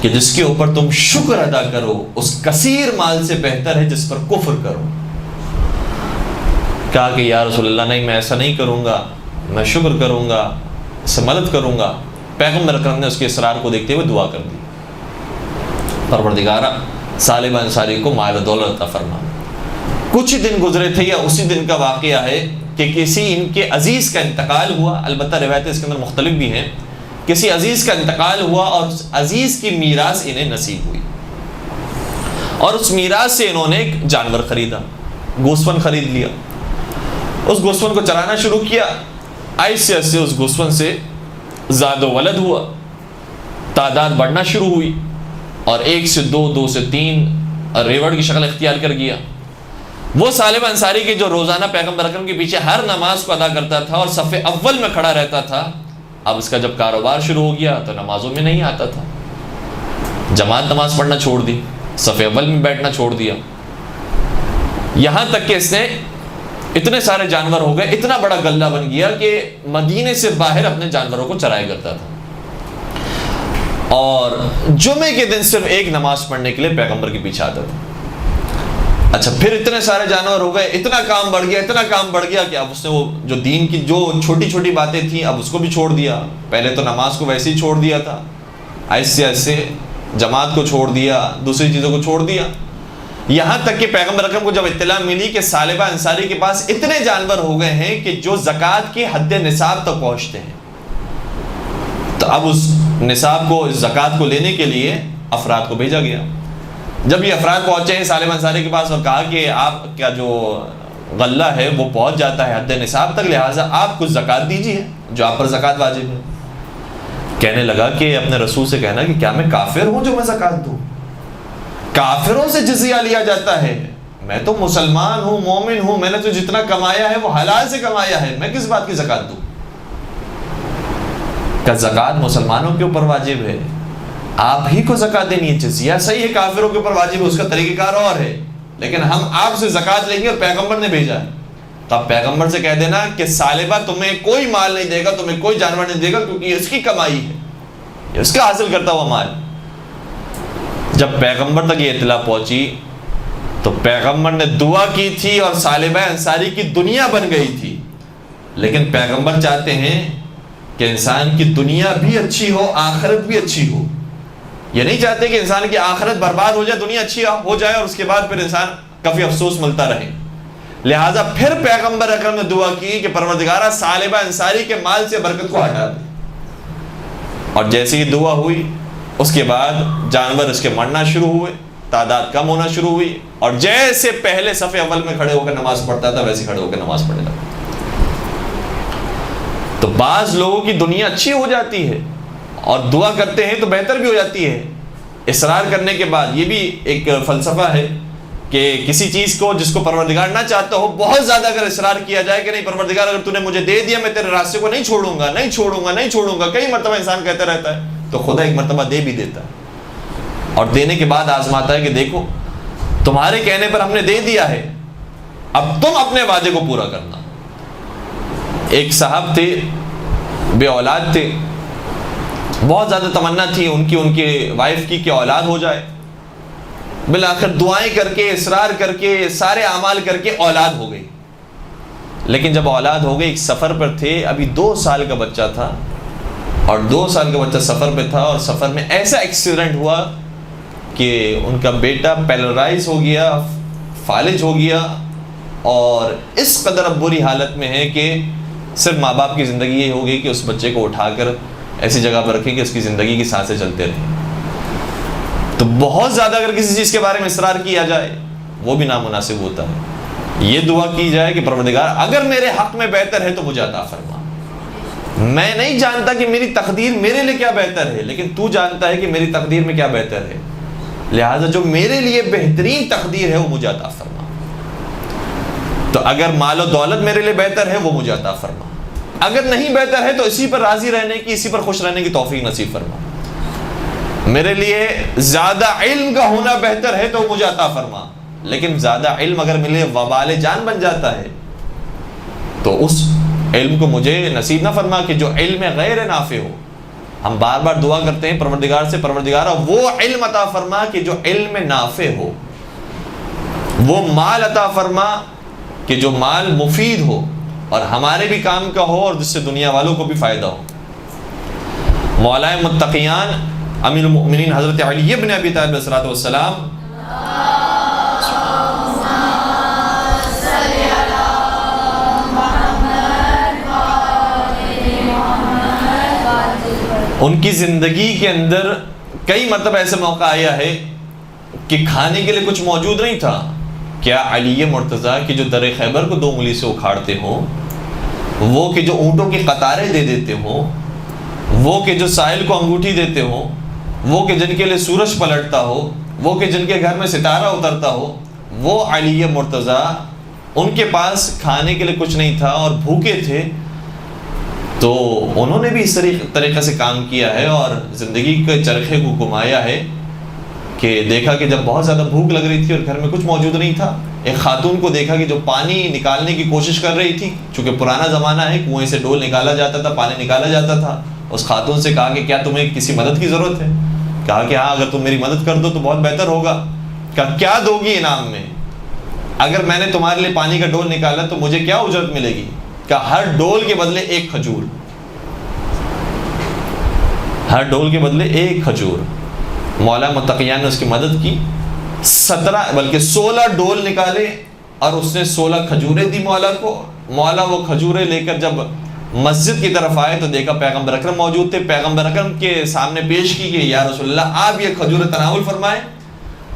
کہ جس کے اوپر تم شکر ادا کرو، اس کثیر مال سے بہتر ہے جس پر کفر کرو. کہا کہ یا رسول اللہ نہیں، میں ایسا نہیں کروں گا، میں شکر کروں گا، اس سے مدد کروں گا. پیغمبر اکرم نے اس کے اصرار کو دیکھتے ہوئے دعا کر دی، پروردگارا سالم انصاری کو مال و دولت عطا فرما. کچھ ہی دن گزرے تھے یا اسی دن کا واقعہ ہے کہ کسی ان کے عزیز کا انتقال ہوا. البتہ روایتیں اس کے اندر مختلف بھی ہیں. کسی عزیز کا انتقال ہوا اور اس عزیز کی میراث انہیں نصیب ہوئی، اور اس میراث سے انہوں نے ایک جانور خریدا، گوسفند خرید لیا. اس گوسفند کو چرانا شروع کیا. ایسے ایسے اس گوسفند سے زاد و ولد ہوا، تعداد بڑھنا شروع ہوئی، اور 1 سے 2، 2 سے 3 ریوڑ کی شکل اختیار کر گیا. وہ سالم انصاری کے جو روزانہ پیغمبر اکرم کے پیچھے ہر نماز کو ادا کرتا تھا اور صف اول میں کھڑا رہتا تھا، اب اس کا جب کاروبار شروع ہو گیا تو نمازوں میں نہیں آتا تھا. جماعت نماز پڑھنا چھوڑ دی، صف اول میں بیٹھنا چھوڑ دیا. یہاں تک کہ اس نے اتنے سارے جانور ہو گئے، اتنا بڑا غلہ بن گیا کہ مدینے سے باہر اپنے جانوروں کو چرایا کرتا تھا، اور جمعے کے دن صرف ایک نماز پڑھنے کے لیے پیغمبر کے پیچھے آتا تھا. اچھا، پھر اتنے سارے جانور ہو گئے، اتنا کام بڑھ گیا، اتنا کام بڑھ گیا کہ اب اس نے وہ جو دین کی جو چھوٹی چھوٹی باتیں تھیں اب اس کو بھی چھوڑ دیا. پہلے تو نماز کو ویسے ہی چھوڑ دیا تھا، ایسے ایسے جماعت کو چھوڑ دیا، دوسری چیزوں کو چھوڑ دیا. یہاں تک کہ پیغمبر اکرم کو جب اطلاع ملی کہ سالبہ انصاری کے پاس اتنے جانور ہو گئے ہیں کہ جو زکوٰۃ کے حد نصاب تک پہنچتے ہیں، تو اب اس نصاب کو، اس زکوٰۃ کو لینے کے لیے افراد کو بھیجا گیا. جب یہ افراد پہنچے ہیں سالم انصاری کے پاس اور کہا کہ آپ کا جو غلہ ہے وہ پہنچ جاتا ہے حد نصاب تک، لہٰذا آپ کچھ زکوٰۃ دیجیے جو آپ پر زکوٰۃ واجب ہے. کہنے لگا کہ اپنے رسول سے کہنا کہ کیا میں کافر ہوں جو میں زکوٰۃ دوں؟ کافروں سے جزیہ لیا جاتا ہے، میں تو مسلمان ہوں، مومن ہوں، میں نے تو جتنا کمایا ہے وہ حلال سے کمایا ہے، میں کس بات کی زکوٰۃ دوں؟ کہ زکوٰۃ مسلمانوں کے اوپر واجب ہے، آپ ہی کو زکوٰۃ دینی ہے. جزیہ صحیح ہے کافروں کے اوپر واجب ہے، اس کا طریقہ کار اور ہے، لیکن ہم آپ سے زکوٰۃ لیں گے اور پیغمبر نے بھیجا ہے. تو آپ پیغمبر سے کہہ دینا کہ سالبہ تمہیں کوئی مال نہیں دے گا، تمہیں کوئی جانور نہیں دے گا، کیونکہ یہ اس کی کمائی ہے، یہ اس کا حاصل کرتا ہوا مال. جب پیغمبر تک یہ اطلاع پہنچی تو پیغمبر نے دعا کی تھی اور سالبہ انصاری کی دنیا بن گئی تھی. لیکن پیغمبر چاہتے ہیں کہ انسان کی دنیا بھی اچھی ہو، آخرت بھی اچھی ہو. یہ نہیں چاہتے کہ انسان کی آخرت برباد ہو جائے، دنیا اچھی ہو جائے اور اس کے بعد پھر انسان کافی افسوس ملتا رہے. لہٰذا پھر پیغمبر اکرم نے دعا کی کہ پروردگارہ سالبہ انصاری کے مال سے برکت کو ہٹا دے. اور جیسے ہی دعا ہوئی اس کے بعد جانور اس کے مرنا شروع ہوئے، تعداد کم ہونا شروع ہوئی، اور جیسے پہلے صف اول میں کھڑے ہو کر نماز پڑھتا تھا ویسے کھڑے ہو کر نماز پڑھنے لگا. تو بعض لوگوں کی دنیا اچھی ہو جاتی ہے اور دعا کرتے ہیں تو بہتر بھی ہو جاتی ہے اصرار کرنے کے بعد. یہ بھی ایک فلسفہ ہے کہ کسی چیز کو جس کو پروردگار نہ چاہتا ہو، بہت زیادہ اگر اصرار کیا جائے کہ نہیں پروردگار اگر تو نے مجھے دے دیا میں تیرے راستے کو نہیں چھوڑوں گا، نہیں چھوڑوں گا، نہیں چھوڑوں گا، کئی مرتبہ انسان کہتا رہتا ہے، تو خدا ایک مرتبہ دے بھی دیتا ہے اور دینے کے بعد آزماتا ہے کہ دیکھو تمہارے کہنے پر ہم نے دے دیا ہے، اب تم اپنے وعدے کو پورا کرنا. ایک صاحب تھے، بے اولاد تھے، بہت زیادہ تمنا تھی ان کی وائف کی کہ اولاد ہو جائے. بالآخر دعائیں کر کے، اصرار کر کے، سارے اعمال کر کے اولاد ہو گئی. لیکن جب اولاد ہو گئی، ایک سفر پر تھے، ابھی 2 سال کا بچہ تھا، اور 2 سال کا بچہ سفر پہ تھا، اور سفر میں ایسا ایکسیڈنٹ ہوا کہ ان کا بیٹا پیرالائز ہو گیا، فالج ہو گیا، اور اس قدر اب بری حالت میں ہے کہ صرف ماں باپ کی زندگی یہ ہوگی کہ اس بچے کو اٹھا کر ایسی جگہ پر رکھیں کہ اس کی زندگی کی سانسیں چلتے رہیں. تو بہت زیادہ اگر کسی چیز کے بارے میں اصرار کیا جائے وہ بھی نامناسب ہوتا ہے. یہ دعا کی جائے کہ پروردگار اگر میرے حق میں بہتر ہے تو مجھے عطا فرما. میں نہیں جانتا کہ میری تقدیر میرے لیے کیا بہتر ہے، لیکن تو جانتا ہے کہ میری تقدیر میں کیا بہتر ہے، لہٰذا جو میرے لیے بہترین تقدیر ہے وہ مجھے عطا فرما. تو اگر مال و دولت میرے لیے بہتر ہے وہ مجھے عطا فرما، اگر نہیں بہتر ہے تو اسی پر راضی رہنے کی، اسی پر خوش رہنے کی توفیق نصیب فرما. میرے لیے زیادہ علم کا ہونا بہتر ہے تو مجھے عطا فرما، لیکن زیادہ علم اگر میرے لیے وبال جان بن جاتا ہے تو اس علم کو مجھے نصیب نہ فرما کہ جو علم غیر نافع ہو. ہم بار بار دعا کرتے ہیں پروردگار سے، پروردگارہ وہ علم عطا فرما کہ جو علم نافع ہو، وہ مال عطا فرما کہ جو مال مفید ہو اور ہمارے بھی کام کا ہو اور جس سے دنیا والوں کو بھی فائدہ ہو. مولائے متقیان امیر المؤمنین حضرت علی ابن ابی طالب علیہ الصلوۃ والسلام ان کی زندگی کے اندر کئی مرتبہ ایسے موقع آیا ہے کہ کھانے کے لیے کچھ موجود نہیں تھا. کیا علی مرتضیٰ کی جو در خیبر کو 2 انگلی سے اکھاڑتے ہوں، وہ کہ جو اونٹوں کی قطاریں دے دیتے ہوں، وہ کہ جو سائل کو انگوٹھی دیتے ہوں، وہ کہ جن کے لیے سورج پلٹتا ہو، وہ کہ جن کے گھر میں ستارہ اترتا ہو، وہ علی مرتضیٰ ان کے پاس کھانے کے لیے کچھ نہیں تھا اور بھوکے تھے. تو انہوں نے بھی اس طریقے سے کام کیا ہے اور زندگی کے چرخے کو گھمایا ہے کہ دیکھا کہ جب بہت زیادہ بھوک لگ رہی تھی اور گھر میں کچھ موجود نہیں تھا، ایک خاتون کو دیکھا کہ جو پانی نکالنے کی کوشش کر رہی تھی. چونکہ پرانا زمانہ ہے، کنویں سے ڈول نکالا جاتا تھا، پانی نکالا جاتا تھا. اس خاتون سے کہا کہ کیا تمہیں کسی مدد کی ضرورت ہے؟ کہا کہ ہاں، اگر تم میری مدد کر دو تو بہت بہتر ہوگا. کہا کیا دو گی انعام میں؟ اگر میں نے تمہارے لیے پانی کا ڈول نکالا تو مجھے کیا اجرت ملے گی؟ کہ ہر ڈول کے بدلے 1 کھجور، ہر ڈول کے بدلے 1 کھجور. مولا متقیان نے اس کی مدد کی، 17 بلکہ 16 ڈول نکالے اور اس نے 16 کھجوریں دی مولا کو. مولا وہ کھجوریں لے کر جب مسجد کی طرف آئے تو دیکھا پیغمبر اکرم موجود تھے. پیغمبر اکرم کے سامنے پیش کی کہ یا رسول اللہ آپ یہ کھجوریں تناول فرمائیں.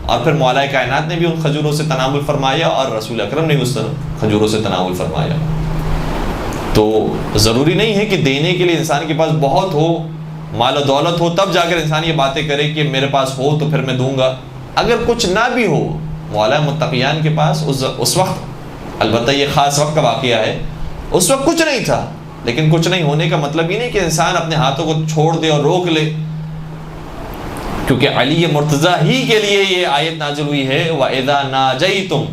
اور پھر مولا کائنات نے بھی ان کھجوروں سے تناول فرمایا اور رسول اکرم نے بھی اس کھجوروں سے تناول فرمایا. تو ضروری نہیں ہے کہ دینے کے لیے انسان کے پاس بہت ہو، مال و دولت ہو، تب جا کر انسان یہ باتیں کرے کہ میرے پاس ہو تو پھر میں دوں گا. اگر کچھ نہ بھی ہو، مولا متقیان کے پاس اس وقت، البتہ یہ خاص وقت کا واقعہ ہے، اس وقت کچھ نہیں تھا. لیکن کچھ نہیں ہونے کا مطلب یہ نہیں کہ انسان اپنے ہاتھوں کو چھوڑ دے اور روک لے، کیونکہ علی مرتضیٰ ہی کے لیے یہ آیت نازل ہوئی ہے وَإِذَا نَاجَيْتُمْ،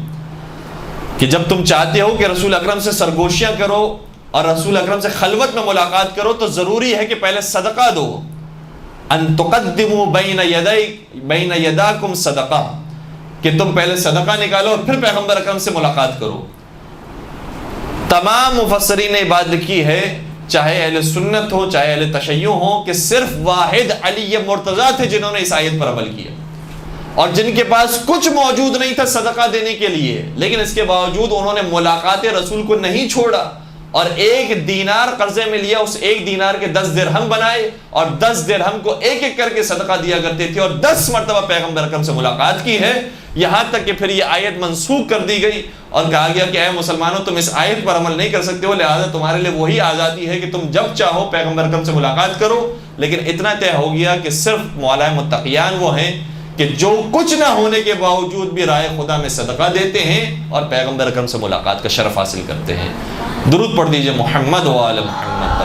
کہ جب تم چاہتے ہو کہ رسول اکرم سے سرگوشیاں کرو اور رسول اکرم سے خلوت میں ملاقات کرو تو ضروری ہے کہ پہلے صدقہ دو. ان تقدموا بین یداکم صدقہ، کہ تم پہلے صدقہ نکالو اور پھر پیغمبر اکرم سے ملاقات کرو. تمام مفسرین نے بات لکھی ہے، چاہے اہل سنت ہو چاہے اہل تشیع ہو، کہ صرف واحد علی مرتضیٰ تھے جنہوں نے اس آیت پر عمل کیا، اور جن کے پاس کچھ موجود نہیں تھا صدقہ دینے کے لیے، لیکن اس کے باوجود انہوں نے ملاقات رسول کو نہیں چھوڑا اور 1 دینار قرضے میں لیا، اس 1 دینار کے 10 درہم بنائے اور 10 درہم کو ایک ایک کر کے صدقہ دیا کرتے تھے اور 10 مرتبہ پیغمبر اکرم سے ملاقات کی ہے. یہاں تک کہ پھر یہ آیت منسوخ کر دی گئی اور کہا گیا کہ اے مسلمانوں تم اس آیت پر عمل نہیں کر سکتے ہو، لہذا تمہارے لیے وہی آزادی ہے کہ تم جب چاہو پیغمبر اکرم سے ملاقات کرو. لیکن اتنا طے ہو گیا کہ صرف مولا متقیان وہ ہیں کہ جو کچھ نہ ہونے کے باوجود بھی رائے خدا میں صدقہ دیتے ہیں اور پیغمبر اکرم سے ملاقات کا شرف حاصل کرتے ہیں. درود پڑھ دیجئے محمد و آل محمد.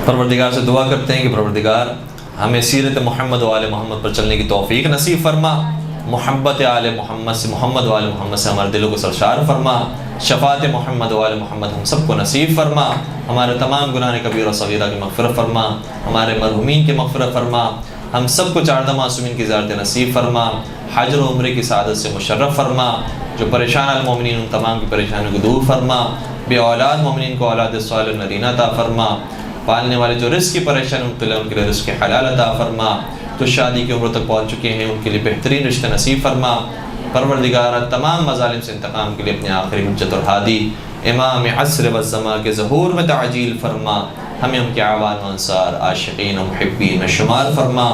پروردگار سے دعا کرتے ہیں کہ پروردگار ہمیں سیرت محمد و آل محمد پر چلنے کی توفیق نصیب فرما. محبت آل محمد سے، محمد و آل محمد سے ہمارے دلوں کو سرشار فرما. شفاعت محمد و آل محمد ہم سب کو نصیب فرما. ہمارے تمام گناہ کبیرہ و صغیرہ کی مغفرت فرما. ہمارے مرحومین کی مغفرت فرما. ہم سب کو 4 معصومین کی زیارت نصیب فرما. حج و عمرے کی سعادت سے مشرف فرما. جو پریشان المومنین ان تمام کی پریشانیوں کو دور فرما. بے اولاد مومنین کو اولاد صالح نرینہ عطا فرما. پالنے والے جو رزق کی پریشانی مبتلا ان کے لیے رزق حلال عطا فرما. جو شادی کی عمر تک پہنچ چکے ہیں ان کے لیے بہترین رشتہ نصیب فرما. پروردگار تمام مظالم سے انتقام کے لیے اپنے آخری حجت اور ہادی امام عصر والزماں کے ظہور میں تعجیل فرما، ہمیں ان کے اعوان و انصار عاشقین و محبین میں شمار فرما۔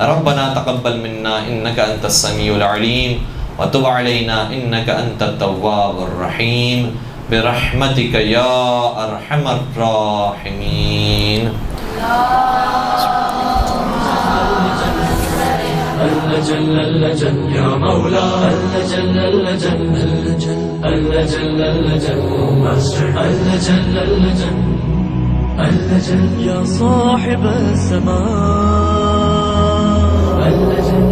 ربنا تقبل منا انك انت السميع العليم وتب علينا انك انت التواب الرحيم برحمتك يا ارحم الراحمين۔ اللجل اللجل يا مولا اللجل اللجل اللجل اللجل اللجل اللجل اللجل يا صاحب السماء اللجل